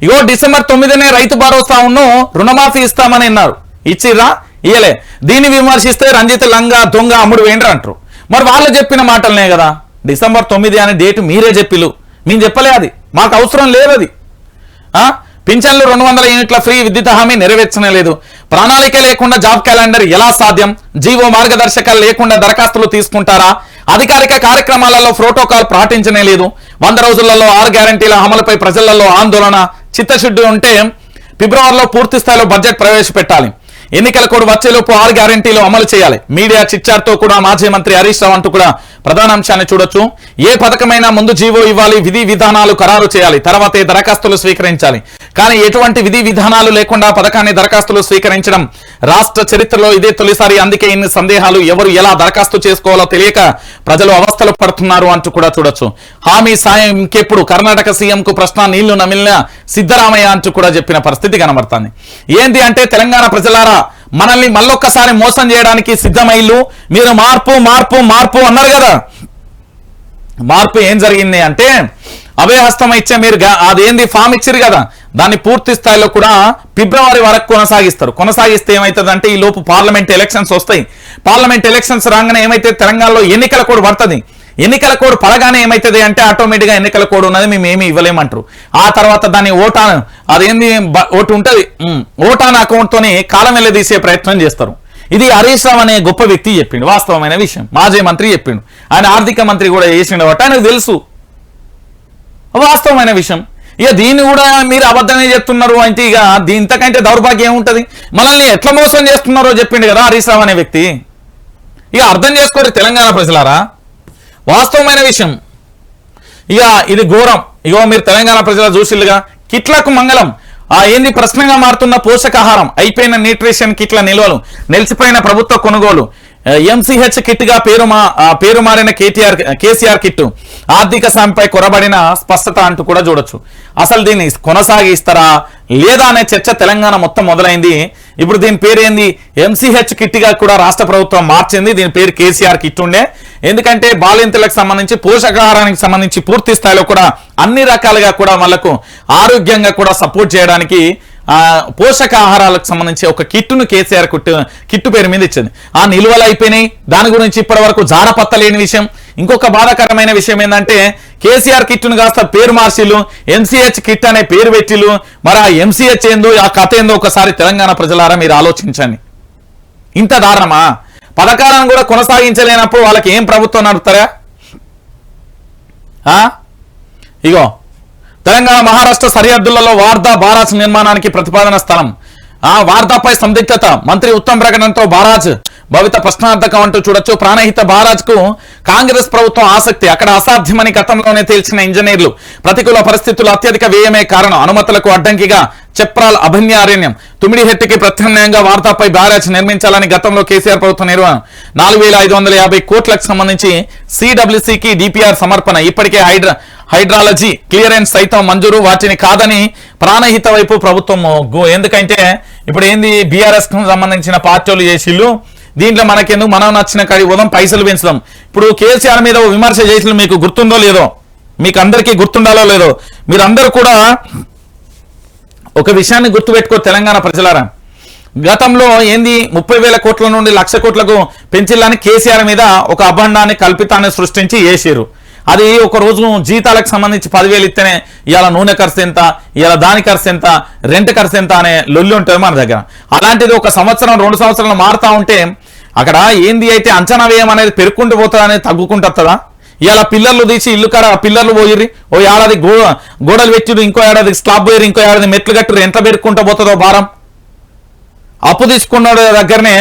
ఇగో డిసెంబర్ 9నే రైతు భరోసాను రుణమాఫీ ఇస్తామని అన్నారు, ఇచ్చిర్రా? ఇయ్యలే. దీన్ని విమర్శిస్తే రంజిత్ లంగా దొంగ అమ్ముడు వేండ్రా అంటారు. మరి వాళ్ళు చెప్పిన మాటలనే కదా. డిసెంబర్ 9 అనే డేట్ మీరే చెప్పిలు, మేము చెప్పలే. అది మాకు అవసరం లేదు. అది పింఛన్లు 200 యూనిట్ల ఫ్రీ విద్యుత్ హామీ నెరవేర్చలేదు. ప్రణాళిక లేకుండా జాబ్ క్యాలెండర్ ఎలా సాధ్యం? జీవో మార్గదర్శకాలు లేకుండా దరఖాస్తులు తీసుకుంటారా? అధికారిక కార్యక్రమాలలో ప్రోటోకాల్ పాటించనే లేదు. 100 రోజులలో 6 గ్యారంటీల అమలుపై ప్రజలలో ఆందోళన. చిత్తశుద్ధి ఉంటే ఫిబ్రవరిలో పూర్తి స్థాయిలో బడ్జెట్ ప్రవేశపెట్టాలి. ఎన్నికల కోడ్ వచ్చేలోపు 6 గ్యారంటీలు అమలు చేయాలి. మీడియా చిట్చాట్తో కూడా మాజీ మంత్రి హరీష్ రావు అంటూ కూడా ప్రధాన అంశాన్ని చూడొచ్చు. ఏ పథకమైనా ముందు జీవో ఇవ్వాలి, విధి విధానాలు ఖరారు చేయాలి, తర్వాతే దరఖాస్తులు స్వీకరించాలి. కానీ ఎటువంటి విధి విధానాలు లేకుండా పథకాన్ని దరఖాస్తులు స్వీకరించడం రాష్ట్ర చరిత్రలో ఇదే తొలిసారి. అందుకే ఇన్ని సందేహాలు, ఎవరు ఎలా దరఖాస్తు చేసుకోవాలో తెలియక ప్రజలు అవస్థలు పడుతున్నారు అంటూ కూడా చూడొచ్చు. హామీ సాయం ఇంకెప్పుడు? కర్ణాటక సీఎం కు ప్రశ్న నీళ్లు నమిలిన సిద్ధరామయ్య అంటూ కూడా చెప్పిన పరిస్థితి కనబడుతుంది. ఏంది అంటే తెలంగాణ ప్రజలారా, మనల్ని మళ్ళొక్కసారి మోసం చేయడానికి సిద్ధమైల్లు. మీరు మార్పు అన్నారు కదా. మార్పు ఏం జరిగింది అంటే అభయహస్తం ఇచ్చే మీరు అదేంది ఫామ్ ఇచ్చారు కదా, దాన్ని పూర్తి స్థాయిలో కూడా ఫిబ్రవరి వరకు కొనసాగిస్తే ఏమవుతుంది అంటే ఈ లోపు పార్లమెంట్ ఎలక్షన్స్ వస్తాయి. పార్లమెంట్ ఎలక్షన్స్ రాగానే ఏమైతే తెలంగాణలో ఎన్నికల కోడ్ పడుతుంది. ఎన్నికల కోడ్ పడగానే ఏమవుతుంది అంటే ఆటోమేటిక్గా ఎన్నికల కోడ్ ఉన్నది మేము ఏమి ఇవ్వలేమంటారు. ఆ తర్వాత దాన్ని ఓటు ఉంటుంది, ఓటాన్ అకౌంట్ తోని కాలం వెళ్ళదీసే ప్రయత్నం చేస్తారు. ఇది హరీష్ రావు అనే గొప్ప వ్యక్తి చెప్పిండు, వాస్తవమైన విషయం. మాజీ మంత్రి చెప్పిండు, ఆయన ఆర్థిక మంత్రి కూడా చేసిండు కాబట్టి ఆయనకు తెలుసు, వాస్తవమైన విషయం. ఇక దీన్ని కూడా మీరు అబద్ధమే చెప్తున్నారు అంటే ఇక ఇంతకంటే దౌర్భాగ్యం ఏముంటుంది? మనల్ని ఎట్లా మోసం చేస్తున్నారో చెప్పిండు కదా హరీష్ రావు అనే వ్యక్తి. ఇక అర్థం చేసుకోరు తెలంగాణ ప్రజలారా, వాస్తవమైన విషయం. ఇక ఇది ఘోరం. ఇగో మీరు తెలంగాణ ప్రజలు చూసిల్లుగా, కిట్లకు మంగళం ఏంది ప్రశ్నగా మారుతున్న పోషకాహారం, అయిపోయిన న్యూట్రిషన్ కిట్ల నిల్వలు, నిలిచిపోయిన ప్రభుత్వ కొనుగోలు, ఎంసీహెచ్ కిట్ గా పేరు మారిన కేసీఆర్ కిట్టు, ఆర్థిక సాయంపై కొరబడిన స్పష్టత అంటూ కూడా చూడొచ్చు. అసలు దీన్ని కొనసాగిస్తారా లేదా అనే చర్చ తెలంగాణ మొత్తం మొదలైంది. ఇప్పుడు దీని పేరు ఏంది, ఎంసీహెచ్ కిట్ గా కూడా రాష్ట్ర ప్రభుత్వం మార్చింది. దీని పేరు కేసీఆర్ కిట్ ఉండే. ఎందుకంటే బాలింతలకు సంబంధించి పోషకాహారానికి సంబంధించి పూర్తి స్థాయిలో కూడా అన్ని రకాలుగా కూడా వాళ్ళకు ఆరోగ్యంగా కూడా సపోర్ట్ చేయడానికి పోషకాహారాలకు సంబంధించి ఒక కిట్టును కేసీఆర్ కిట్టు పేరు మీద ఇచ్చింది. ఆ నిల్వలు అయిపోయినాయి, దాని గురించి ఇప్పటి వరకు జాడపత్త లేని విషయం. ఇంకొక బాధాకరమైన విషయం ఏంటంటే కేసీఆర్ కిట్టును కాస్త పేరు మార్చిలు, ఎంసీహెచ్ కిట్ అనే పేరు పెట్టిలు. మరి ఆ ఎంసీహెచ్ ఏందో ఆ కథ ఏందో ఒకసారి తెలంగాణ ప్రజలారా మీరు ఆలోచించండి. ఇంత దారుణమా? పథకాలను కూడా కొనసాగించలేనప్పుడు వాళ్ళకి ఏం ప్రభుత్వం నడుపుతారా? ఇగో తెలంగాణ మహారాష్ట్ర సరిహద్దులలో వార్దా బారాజ్ నిర్మాణానికి ప్రతిపాదన స్థలం, వార్దాపై సందిగ్ధత, మంత్రి ఉత్తమ్ ప్రకటనతో బారాజ్ భవిత ప్రశ్నార్థకం అంటూ చూడొచ్చు. ప్రాణహిత బారాజ్ కు కాంగ్రెస్ ప్రభుత్వం ఆసక్తి, అక్కడ అసాధ్యమని గతంలోనే తేల్చిన ఇంజనీర్లు. ప్రతికూల పరిస్థితులు, అత్యధిక వ్యయమే కారణం, అనుమతులకు అడ్డంకిగా చెప్రాల్ అభయారణ్యం. తుమిడిహెట్టికి ప్రత్యామ్నాయంగా వార్తాపై బ్యారేజ్ నిర్మించాలని గతంలో కేసీఆర్ ప్రభుత్వం నిర్వహణ 4550 కోట్లకు సంబంధించి సిడబ్ల్యూసీకి డిపిఆర్ సమర్పణ. ఇప్పటికే హైడ్రాలజీ క్లియరెన్స్ సైతం మంజూరు, వాటిని కాదని ప్రాణహిత వైపు ప్రభుత్వం. ఎందుకంటే ఇప్పుడు ఏంది బీఆర్ఎస్ కు సంబంధించిన పార్టీలు చేసిళ్ళు, దీంట్లో మనకెందుకు, మనం నచ్చిన కాడి పోదాం, పైసలు పెంచుదాం. ఇప్పుడు కేసీఆర్ మీద విమర్శ చేసి మీకు గుర్తుందో లేదో, మీకు అందరికీ గుర్తుండాలో లేదో, మీరందరూ కూడా ఒక విషయాన్ని గుర్తుపెట్టుకో తెలంగాణ ప్రజలారా. గతంలో ఏంది 30,000 కోట్ల నుండి 1,00,000 కోట్లకు పెంచిల్లని కేసీఆర్ మీద ఒక అభండాన్ని కల్పితాన్ని సృష్టించి వేసారు. అది ఒక రోజు జీతాలకు సంబంధించి 10,000 ఇస్తేనే ఇవాళ నూనె ఖర్చు ఎంత, ఇవాళ దాని ఖర్చు ఎంత, రెంట్ ఖర్చు ఎంత అనే లొల్లి ఉంటుంది మన దగ్గర. అలాంటిది ఒక సంవత్సరం 2 సంవత్సరాలు మారుతా ఉంటే అక్కడ ఏంది అయితే అంచనా వ్యయం అనేది పెరుక్కుంటూ పోతుంది అనేది తగ్గుకుంటుందా? ఇవాళ పిల్లర్లు తీసి ఇల్లు కాడ పిల్లర్లు పోయిర్రి, ఓ ఏడాది గోడలు పెట్టిరు, ఇంకో ఏడాది స్లాబ్ పోయిరు, ఇంకో ఏడాది మెట్లు కట్టిరు, ఎంత పెరుక్కుంటూ పోతుందో భారం. అప్పు తీసుకున్న దగ్గరనే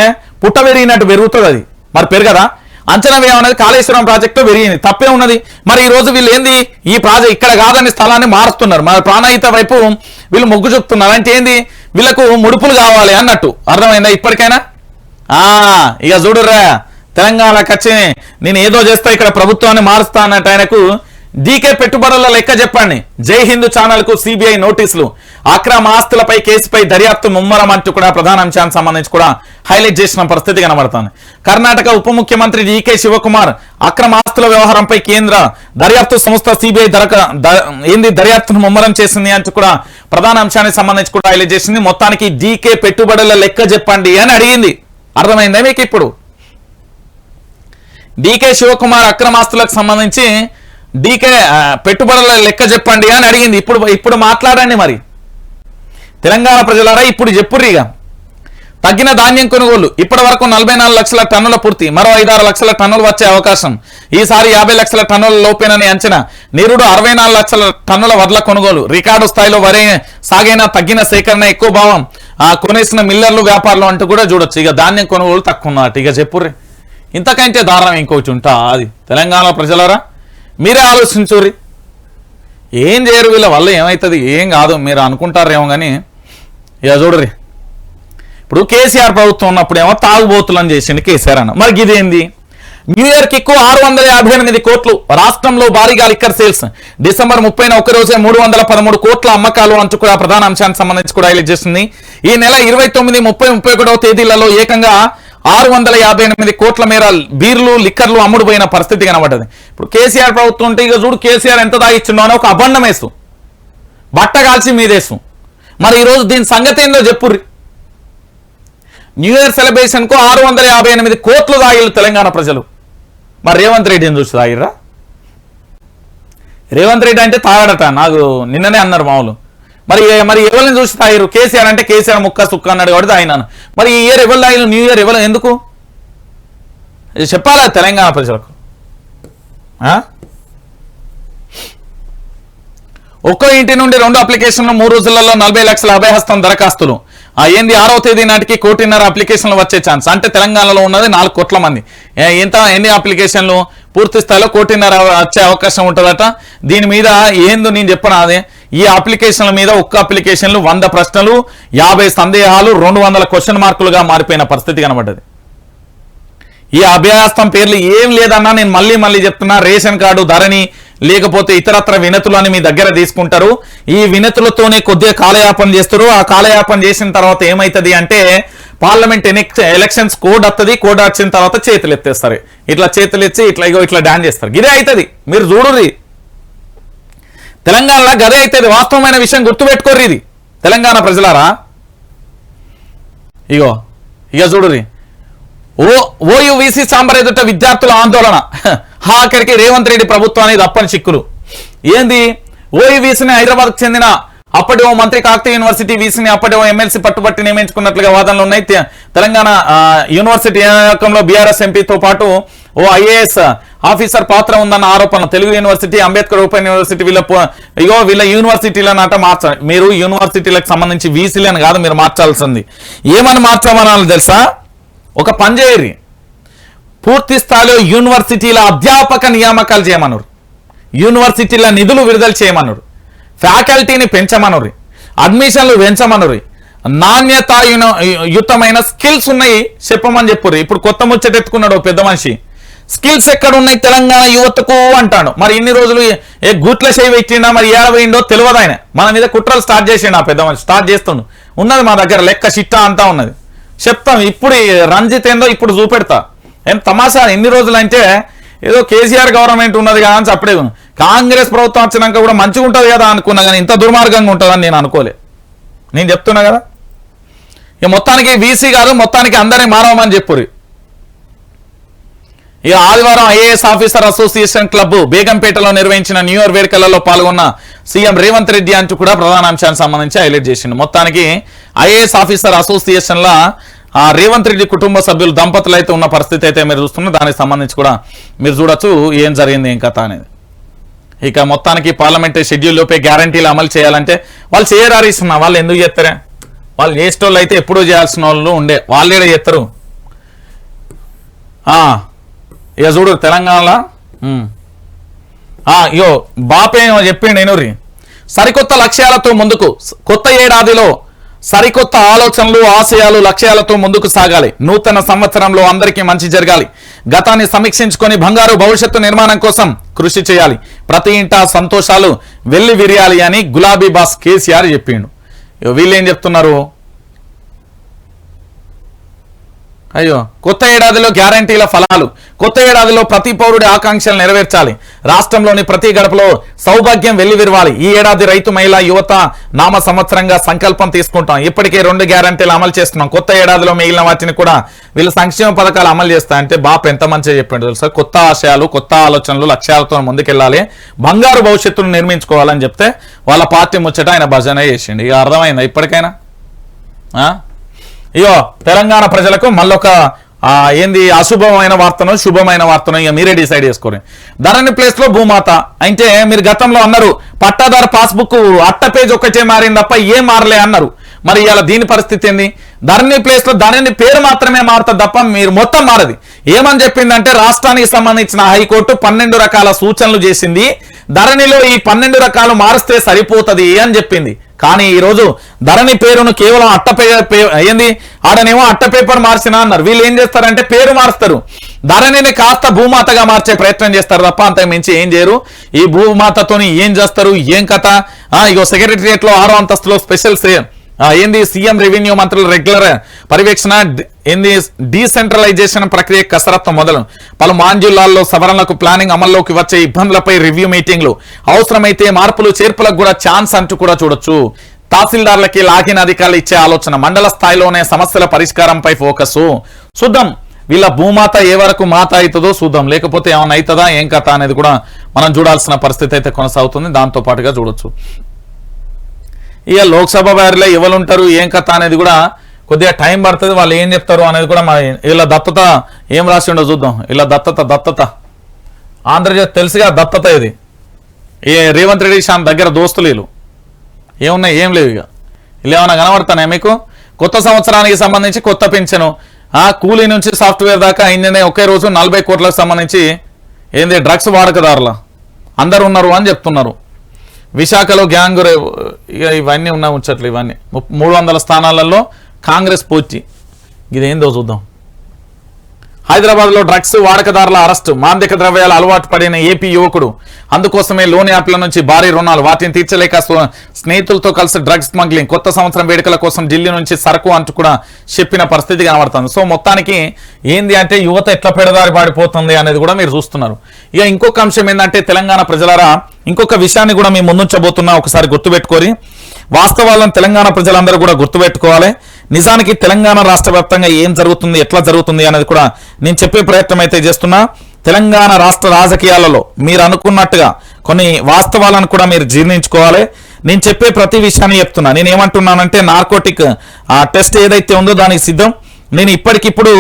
పుట్ట పెరిగినట్టు పెరుగుతుంది అది, మరి పెరగదా? అంచనా వ్యయం అనేది కాళేశ్వరం ప్రాజెక్టు పెరిగింది, తప్పే ఉన్నది. మరి ఈ రోజు వీళ్ళు ఏంది ఈ ప్రాజెక్ట్ ఇక్కడ కాదని స్థలాన్ని మారుస్తున్నారు, మరి ప్రాణహిత వైపు వీళ్ళు మొగ్గు చూపుతున్నారు. అంటే ఏంది వీళ్ళకు ముడుపులు కావాలి అన్నట్టు, అర్థమైందా ఇప్పటికైనా? ఇక చూడుర్రా, తెలంగాణకు వచ్చి నేను ఏదో చేస్తా ఇక్కడ ప్రభుత్వాన్ని మారుస్తా అన్నట్టు ఆయనకు డీకే పెట్టుబడుల లెక్క చెప్పండి. జై హిందూ ఛానల్ కు సిబిఐ నోటీసులు, అక్రమ ఆస్తులపై కేసుపై దర్యాప్తు ముమ్మరం అంటూ కూడా ప్రధాన అంశానికి సంబంధించి కూడా హైలైట్ చేసిన పరిస్థితి కనబడుతుంది. కర్ణాటక ఉప ముఖ్యమంత్రి డీకే శివకుమార్ అక్రమ ఆస్తుల వ్యవహారంపై కేంద్ర దర్యాప్తు సంస్థ సిబిఐ దర్యాప్తును ముమ్మరం చేసింది అంటూ కూడా ప్రధాన అంశానికి సంబంధించి కూడా హైలైట్ చేసింది. మొత్తానికి డీకే పెట్టుబడుల లెక్క చెప్పండి అని అడిగింది. అర్థమైందా మీకు? ఇప్పుడు డీకే శివకుమార్ అక్రమాస్తులకు సంబంధించి డీకే పెట్టుబడుల లెక్క చెప్పండి అని అడిగింది. ఇప్పుడు మాట్లాడండి మరి తెలంగాణ ప్రజలారా, ఇప్పుడు చెప్పుర్రిగా. తగ్గిన ధాన్యం కొనుగోలు, ఇప్పటి వరకు 44 లక్షల టన్నుల పూర్తి, మరో 5-6 లక్షల టన్నులు వచ్చే అవకాశం, ఈసారి 50 లక్షల టన్నుల లోపేనని అంచనా. నిరుడు 64 లక్షల టన్నుల వడ్ల కొనుగోలు, రికార్డు స్థాయిలో వరి సాగైనా తగ్గిన సేకరణ ఎక్కువ భావం, కొనేసిన మిల్లర్లు వ్యాపారులు అంటూ కూడా చూడొచ్చు. ఇక ధాన్యం కొనుగోలు తక్కువ ఉన్నట్టు. ఇక చెప్పుర్రి, ఇంతకంటే దారుణం ఇంకోటి ఉంటా అది? తెలంగాణ ప్రజలారా మీరే ఆలోచించుర్రి. ఏం చేయరు వీళ్ళ వల్ల, ఏమవుతుంది? ఏం కాదు మీరు అనుకుంటారేమో కానీ ఇక చూడరి. ఇప్పుడు కేసీఆర్ ప్రభుత్వం ఉన్నప్పుడు ఏమో తాగుబోతులని చేసింది కేసీఆర్ అన్న. మరి ఇదేంది? న్యూ ఇయర్ కిక్కు 658 కోట్లు, రాష్ట్రంలో భారీగా లిక్కర్ సేల్స్, డిసెంబర్ 30న ఒక రోజే 313 కోట్ల అమ్మకాలు అంటూ కూడా ప్రధాన అంశానికి సంబంధించి కూడా హైలైట్ చేస్తుంది. ఈ నెల 29, 30, 31వ తేదీలలో ఏకంగా 658 కోట్ల మేర బీర్లు లిక్కర్లు అమ్ముడుపోయిన పరిస్థితి కనబడ్డది. ఇప్పుడు కేసీఆర్ ప్రభుత్వం ఉంటే ఇక చూడు కేసీఆర్ ఎంత దాగిచ్చిండో అని ఒక అబండం వేసు, బట్ట కాల్చి మీదేసు. మరి ఈరోజు దీని సంగతి ఏందో చెప్పుర్రి. న్యూ ఇయర్ సెలబ్రేషన్ కు 658 కోట్లు దాగిళ్ళు తెలంగాణ ప్రజలు. మరి రేవంత్ రెడ్డిని చూసి తాగిర్రా? రేవంత్ రెడ్డి అంటే తాగడట, నాకు నిన్ననే అన్నారు మామూలు. మరి మరి ఎవరిని చూసి తాగిరు? కేసీఆర్ అంటే కేసీఆర్ ముక్క సుక్క అన్నాడు కాబట్టి తాగినాను. మరి ఈ ఇయర్ ఎవరు తాగిరు? న్యూ ఇయర్ ఎవరు ఎందుకు చెప్పాలా తెలంగాణ ప్రజలకు? ఒక్కో ఇంటి నుండి 2 అప్లికేషన్లు 3 రోజులలో 40 లక్షల అభయహస్తం దరఖాస్తులు. ఏంది 6వ తేదీ నాటికి 1.5 కోటి అప్లికేషన్లు వచ్చే ఛాన్స్. అంటే తెలంగాణలో ఉన్నది 4 కోట్ల మంది. ఎన్ని అప్లికేషన్లు? పూర్తి స్థాయిలో 1.5 కోటి వచ్చే అవకాశం ఉంటుందట. దీని మీద ఏందో నేను చెప్పను. అదే ఈ అప్లికేషన్ల మీద ఒక్క అప్లికేషన్లు 100 ప్రశ్నలు, 50 సందేహాలు, 200 క్వశ్చన్ మార్కులుగా మారిపోయిన పరిస్థితి కనబడ్డది. ఈ అభయహస్తం పేర్లు ఏం లేదన్నా నేను మళ్ళీ చెప్తున్నా. రేషన్ కార్డు, ధరణి, లేకపోతే ఇతరత్ర వినతులని మీ దగ్గర తీసుకుంటారు. ఈ వినతులతోనే కొద్దిగా కాలయాపన చేస్తారు. ఆ కాలయాపన చేసిన తర్వాత ఏమవుతుంది అంటే పార్లమెంట్ ఎలక్షన్స్ కోడ్ వస్తుంది. కోడ్ వచ్చిన తర్వాత చేతులు ఎత్తేస్తారు. ఇట్లా చేతులు ఎత్తి ఇట్లా డాన్స్ చేస్తారు. ఇదే అవుతుంది. మీరు చూడుర్రి, తెలంగాణలో గదే అవుతుంది. వాస్తవమైన విషయం గుర్తుపెట్టుకోర్రి. ఇది తెలంగాణ ప్రజలారా. ఇక చూడుర్రి. ఓయూవీసీ చాంబర్ ఎదుట విద్యార్థుల ఆందోళన. ఆఖరికి రేవంత్ రెడ్డి ప్రభుత్వానికి తప్పని చిక్కులు. ఏంది? ఓయూవీసీని హైదరాబాద్కు చెందిన అప్పటి ఓ మంత్రి కాకతీయ యూనివర్సిటీ వీసీని అప్పటి ఓ ఎమ్మెల్సీ పట్టుబట్టి నియమించుకున్నట్లుగా వాదనలు ఉన్నాయి. తెలంగాణ యూనివర్సిటీ నియామకంలో బీఆర్ఎస్ ఎంపీతో పాటు ఓ ఐఏఎస్ ఆఫీసర్ పాత్ర ఉందన్న ఆరోపణ. Telugu university, Ambedkar open university వీళ్ళ యూనివర్సిటీలను మార్చాలి. మీరు యూనివర్సిటీలకు సంబంధించి వీసీలను కాదు మీరు మార్చాల్సింది. ఏమని మార్చామనాలి తెలుసా? ఒక పని చేయరి, పూర్తి స్థాయిలో యూనివర్సిటీల అధ్యాపక నియామకాలు చేయమన్నారు, యూనివర్సిటీల నిధులు విడుదల చేయమన్నారు, ఫ్యాకల్టీని పెంచమన్నారు, అడ్మిషన్లు పెంచమన్నారు, నాణ్యతాయుతమైన స్కిల్స్ ఉన్నాయి చెప్పమని చెప్పుర్రు. ఇప్పుడు కొత్త ముచ్చటెత్తుకున్నాడు పెద్ద మనిషి. స్కిల్స్ ఎక్కడ ఉన్నాయి తెలంగాణ యువతకు అంటాడు. మరి ఇన్ని రోజులు ఏ గూట్ల చేయి పెట్టిండా, మరి ఏడవైండో తెలియదు. ఆయన మన మీద కుట్రలు స్టార్ట్ చేసిండు. ఆ పెద్ద మనిషి స్టార్ట్ చేస్తుండు. ఉన్నది మా దగ్గర లెక్క చిట్టా అంతా ఉన్నది, చెప్తాం. ఇప్పుడు రంజిత్ ఏందో ఇప్పుడు చూపెడతా. ఏం తమాషా? ఎన్ని రోజులు అంటే ఏదో కేసీఆర్ గవర్నమెంట్ ఉన్నది కదా అని చెప్పడే. కాంగ్రెస్ ప్రభుత్వం వచ్చినాక కూడా మంచిగా ఉంటుంది కదా అనుకున్నా, కానీ ఇంత దుర్మార్గంగా ఉంటుందని నేను అనుకోలే. నేను చెప్తున్నా కదా. ఇక మొత్తానికి వీసీ కాదు, మొత్తానికి అందరినీ మారవమని చెప్పుర్రి. ఇక ఆదివారం ఐఏఎస్ ఆఫీసర్ అసోసియేషన్ క్లబ్ బేగంపేటలో నిర్వహించిన న్యూ ఇయర్ వేడుకలలో పాల్గొన్న సీఎం రేవంత్ రెడ్డి అంటూ కూడా ప్రధాన అంశానికి సంబంధించి హైలైట్ చేసిండు. మొత్తానికి ఐఏఎస్ ఆఫీసర్ అసోసియేషన్లో రేవంత్ రెడ్డి కుటుంబ సభ్యులు దంపతులు అయితే ఉన్న పరిస్థితి అయితే మీరు చూస్తున్నారు. దానికి సంబంధించి కూడా మీరు చూడొచ్చు ఏం జరిగింది, ఏం కథ అనేది. ఇక మొత్తానికి పార్లమెంటరీ షెడ్యూల్ లోపే గ్యారంటీలు అమలు చేయాలంటే వాళ్ళు చేయరారిస్తున్నా. వాళ్ళు ఎందుకు చేస్తారే? వాళ్ళు చేసేటోళ్ళు అయితే ఎప్పుడూ చేయాల్సిన వాళ్ళు ఉండే, వాళ్ళే చేస్తారు. ఇక చూడు తెలంగాణలో బాపేమో చెప్పిండు నేను. సరికొత్త లక్ష్యాలతో ముందుకు, కొత్త ఏడాదిలో సరికొత్త ఆలోచనలు, ఆశయాలు, లక్ష్యాలతో ముందుకు సాగాలి. నూతన సంవత్సరంలో అందరికీ మంచి జరగాలి. గతాన్ని సమీక్షించుకొని బంగారు భవిష్యత్తు నిర్మాణం కోసం కృషి చేయాలి. ప్రతి ఇంటా సంతోషాలు వెళ్లి విరియాలి అని గులాబీ బాస్ కేసీఆర్ చెప్పిండు. వీళ్ళు ఏం చెప్తున్నారు? అయ్యో, కొత్త ఏడాదిలో గ్యారంటీల ఫలాలు, కొత్త ఏడాదిలో ప్రతి పౌరుడి ఆకాంక్షలు నెరవేర్చాలి. రాష్ట్రంలోని ప్రతి గడపలో సౌభాగ్యం వెల్లివిరవాలి. ఈ ఏడాది రైతు, మహిళా, యువత నామ సంవత్సరంగా సంకల్పం తీసుకుంటాం. ఇప్పటికే 2 గ్యారంటీలు అమలు చేస్తున్నాం. కొత్త ఏడాదిలో మిగిలిన వాటిని కూడా వీళ్ళు సంక్షేమ పథకాలు అమలు చేస్తా అంటే బాపు ఎంత మంచిగా చెప్పండి తెలుసా? కొత్త ఆశయాలు, కొత్త ఆలోచనలు, లక్ష్యాలతో ముందుకెళ్ళాలి, బంగారు భవిష్యత్తును నిర్మించుకోవాలని చెప్తే వాళ్ళ పార్టీ ముచ్చట ఆయన భజన చేసిండు. ఇక అర్థమైందా ఇప్పటికైనా? ఇగో తెలంగాణ ప్రజలకు మళ్ళొక ఏంది అశుభమైన వార్తను, శుభమైన వార్తను ఇక మీరే డిసైడ్ చేసుకోండి. ధరణి ప్లేస్ లో భూమాత అంటే మీరు గతంలో అన్నారు పట్టాదారు పాస్బుక్ అట్ట పేజ్ ఒక్కటే మారింది తప్ప ఏం మారలే అన్నారు. మరి ఇలా దీని పరిస్థితి ఏంది? ధరణి ప్లేస్ లో ధరణి పేరు మాత్రమే మారుతుంది తప్ప మీరు మొత్తం మారది. ఏమని చెప్పిందంటే రాష్ట్రానికి సంబంధించిన హైకోర్టు 12 రకాల సూచనలు చేసింది. ధరణిలో ఈ 12 రకాలు మారిస్తే సరిపోతుంది అని చెప్పింది. కానీ ఈ రోజు ధరణి పేరును కేవలం ఏంది ఆడనేమో అట్ట పేపర్ మార్చినా అన్నారు. వీళ్ళు ఏం చేస్తారంటే పేరు మారుస్తారు, ధరణిని కాస్త భూమాతగా మార్చే ప్రయత్నం చేస్తారు తప్ప అంతకు మించి ఏం చేయరు. ఈ భూమాతతోని ఏం చేస్తారు, ఏం కథ? ఇగో సెక్రటరియట్ లో 6వ అంతస్తులో స్పెషల్ ఏంది సీఎం రెవెన్యూ మంత్రుల రెగ్యులర్ పర్యవేక్షణ, ఏంది డీసెంట్రలైజేషన్ ప్రక్రియ కసరత్తు మొదలు. పలు మాండ్యులాల్లో సవరణలకు ప్లానింగ్, అమల్లోకి వచ్చే ఇబ్బందులపై రివ్యూ మీటింగ్లు, అవసరమైతే మార్పులు చేర్పులకు కూడా ఛాన్స్ అంటూ కూడా చూడొచ్చు. తహసీల్దార్లకి లాగిన్ అధికారులు ఇచ్చే ఆలోచన, మండల స్థాయిలోనే సమస్యల పరిష్కారంపై ఫోకస్. చూద్దాం వీళ్ళ భూమాత ఏ వరకు మాత అవుతుందో చూద్దాం, లేకపోతే ఏమైనా అవుతుందా ఏం కథ అనేది కూడా మనం చూడాల్సిన పరిస్థితి అయితే కొనసాగుతుంది. దాంతో పాటుగా చూడొచ్చు. ఇక లోక్సభ వారిలో ఎవరు ఉంటారు ఏం కథ అనేది కూడా కొద్దిగా టైం పడుతుంది, వాళ్ళు ఏం చెప్తారు అనేది కూడా ఇలా దత్తత ఏం రాసి ఉండో చూద్దాం. ఇలా దత్తత ఆంధ్రజ్యోతి తెలుసుగా దత్తత ఇది. రేవంత్ రెడ్డి షాన్ దగ్గర దోస్తులు వీళ్ళు ఏమున్నాయి ఏం లేవు. ఇక ఇలా ఏమైనా కనబడతానే మీకు? కొత్త సంవత్సరానికి సంబంధించి కొత్త పెన్షను, కూలీ నుంచి సాఫ్ట్వేర్ దాకా అయిందనే ఒకే రోజు 40 కోట్లకు సంబంధించి ఏంది డ్రగ్స్ వాడకదారుల అందరు ఉన్నారు అని చెప్తున్నారు. విశాఖలో గ్యాంగ్ ఇవన్నీ ఉన్న ముచ్చట్లు. ఇవన్నీ 300 స్థానాలలో కాంగ్రెస్ పోటీ. ఇదేందో చూద్దాం. హైదరాబాద్లో డ్రగ్స్ వాడకదారుల అరెస్టు, మాంద్యక ద్రవ్యాల అలవాటు పడిన ఏపీ యువకుడు, అందుకోసమే లోన్ యాప్ల నుంచి భారీ రుణాలు, వాటిని తీర్చలేక స్నేహితులతో కలిసి డ్రగ్స్ స్మగ్లింగ్, కొత్త సంవత్సరం వేడుకల కోసం ఢిల్లీ నుంచి సరకు అంటూ కూడా చెప్పిన పరిస్థితి కనబడుతుంది. సో మొత్తానికి ఏంది అంటే యువత ఎట్లా పెడదారి పాడిపోతుంది అనేది కూడా మీరు చూస్తున్నారు. ఇక ఇంకొక అంశం ఏంటంటే తెలంగాణ ప్రజలారా ఇంకొక విషయాన్ని కూడా మేము ముందుంచబోతున్నా, ఒకసారి గుర్తుపెట్టుకోరి. వాస్తవాలను తెలంగాణ ప్రజలందరూ కూడా గుర్తుపెట్టుకోవాలి. నిజానికి తెలంగాణ రాష్ట్ర వ్యాప్తంగా ఏం జరుగుతుంది, ఎట్లా జరుగుతుంది అనేది కూడా నేను చెప్పే ప్రయత్నం అయితే చేస్తున్నా. తెలంగాణ రాష్ట్ర రాజకీయాలలో మీరు అనుకున్నట్టుగా కొన్ని వాస్తవాలను కూడా మీరు జీర్ణించుకోవాలి. నేను చెప్పే ప్రతి విషయాన్ని చెప్తున్నా. నేను ఏమంటున్నానంటే నార్కోటిక్ టెస్ట్ ఏదైతే ఉందో దానికి సిద్ధం. నేను ఇప్పటికిప్పుడు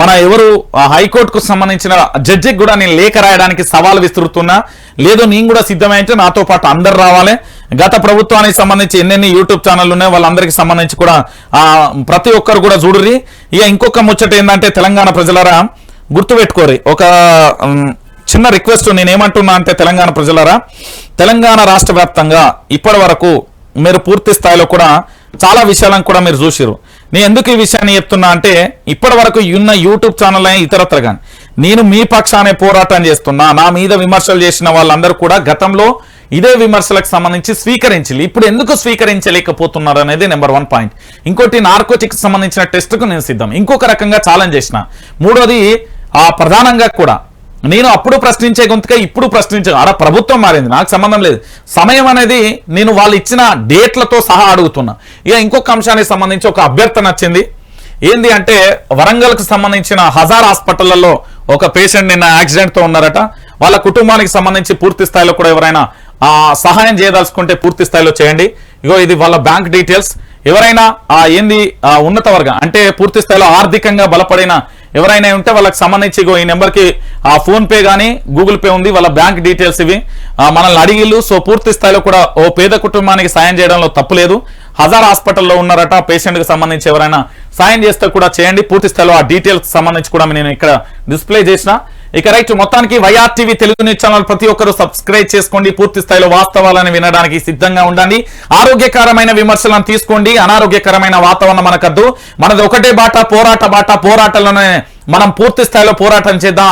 మన ఎవరు హైకోర్టుకు సంబంధించిన జడ్జికి కూడా నేను లేఖ రాయడానికి సవాల్ విసురుతున్నా. లేదు నేను కూడా సిద్ధమైతే నాతో పాటు అందరు రావాలి. గత ప్రభుత్వానికి సంబంధించి ఎన్నెన్ని యూట్యూబ్ ఛానళ్ళు ఉన్నాయో వాళ్ళందరికీ సంబంధించి కూడా ప్రతి ఒక్కరు కూడా చూడుర్రి. ఇక ఇంకొక ముచ్చట ఏంటంటే తెలంగాణ ప్రజలారా గుర్తుపెట్టుకోరి, ఒక చిన్న రిక్వెస్ట్. నేనేమంటున్నా అంటే తెలంగాణ ప్రజలారా, తెలంగాణ రాష్ట్ర వ్యాప్తంగా ఇప్పటి వరకు మీరు పూర్తి స్థాయిలో కూడా చాలా విషయాలను కూడా మీరు చూసిరు. నేను ఎందుకు ఈ విషయాన్ని చెప్తున్నా అంటే ఇప్పటి వరకు ఉన్న యూట్యూబ్ ఛానల్ అయినా ఇతరత్ర కానీ నేను మీ పక్షానే పోరాటం చేస్తున్నా. నా మీద విమర్శలు చేసిన వాళ్ళందరూ కూడా గతంలో ఇదే విమర్శలకు సంబంధించి స్వీకరించాలి. ఇప్పుడు ఎందుకు స్వీకరించలేకపోతున్నారు అనేది నెంబర్ 1 పాయింట్. ఇంకోటి నార్కోటిక్స్ సంబంధించిన టెస్ట్కు నేను సిద్ధం. ఇంకొక రకంగా ఛాలెంజ్ చేసిన. మూడోది ప్రధానంగా కూడా నేను అప్పుడు ప్రశ్నించే గొంతుగా ఇప్పుడు ప్రశ్నించే ప్రభుత్వం మారింది, నాకు సంబంధం లేదు. సమయం అనేది నేను వాళ్ళు ఇచ్చిన డేట్లతో సహా అడుగుతున్నా. ఇక ఇంకొక అంశానికి సంబంధించి ఒక అభ్యర్థన వచ్చింది. ఏంది అంటే వరంగల్కి సంబంధించిన హజార్ హాస్పిటళ్లలో ఒక పేషెంట్ నిన్న యాక్సిడెంట్తో ఉన్నారట. వాళ్ళ కుటుంబానికి సంబంధించి పూర్తి స్థాయిలో కూడా ఎవరైనా సహాయం చేయదలుచుకుంటే పూర్తి స్థాయిలో చేయండి. ఇగో ఇది వాళ్ళ బ్యాంక్ డీటెయిల్స్. ఎవరైనా ఏంది ఉన్నత వర్గం అంటే పూర్తి స్థాయిలో ఆర్థికంగా బలపడిన ఎవరైనా ఉంటే వాళ్ళకి సంబంధించి ఈ నెంబర్కి ఫోన్ పే కానీ గూగుల్ పే ఉంది, వాళ్ళ బ్యాంక్ డీటెయిల్స్ ఇవి మనల్ని అడిగిళ్ళు. సో పూర్తి స్థాయిలో కూడా ఓ పేద కుటుంబానికి సాయం చేయడంలో తప్పులేదు. హజార్ హాస్పిటల్లో ఉన్నారట. పేషెంట్కి సంబంధించి ఎవరైనా సాయం చేస్తే కూడా చేయండి. పూర్తి స్థాయిలో ఆ డీటెయిల్స్ సంబంధించి కూడా నేను ఇక్కడ డిస్ప్లే చేసిన. ఇక రైట్, మొత్తానికి YR TV Telugu news channel ప్రతి ఒక్కరూ సబ్స్క్రైబ్ చేసుకోండి. పూర్తి స్థాయిలో వాస్తవాలను వినడానికి సిద్ధంగా ఉండండి. ఆరోగ్యకరమైన విమర్శలను తీసుకోండి. అనారోగ్యకరమైన వాతావరణం మనకద్దు. మనది ఒకటే బాట, పోరాట బాట. పోరాటంలోనే మనం పూర్తి స్థాయిలో పోరాటం చేద్దాం.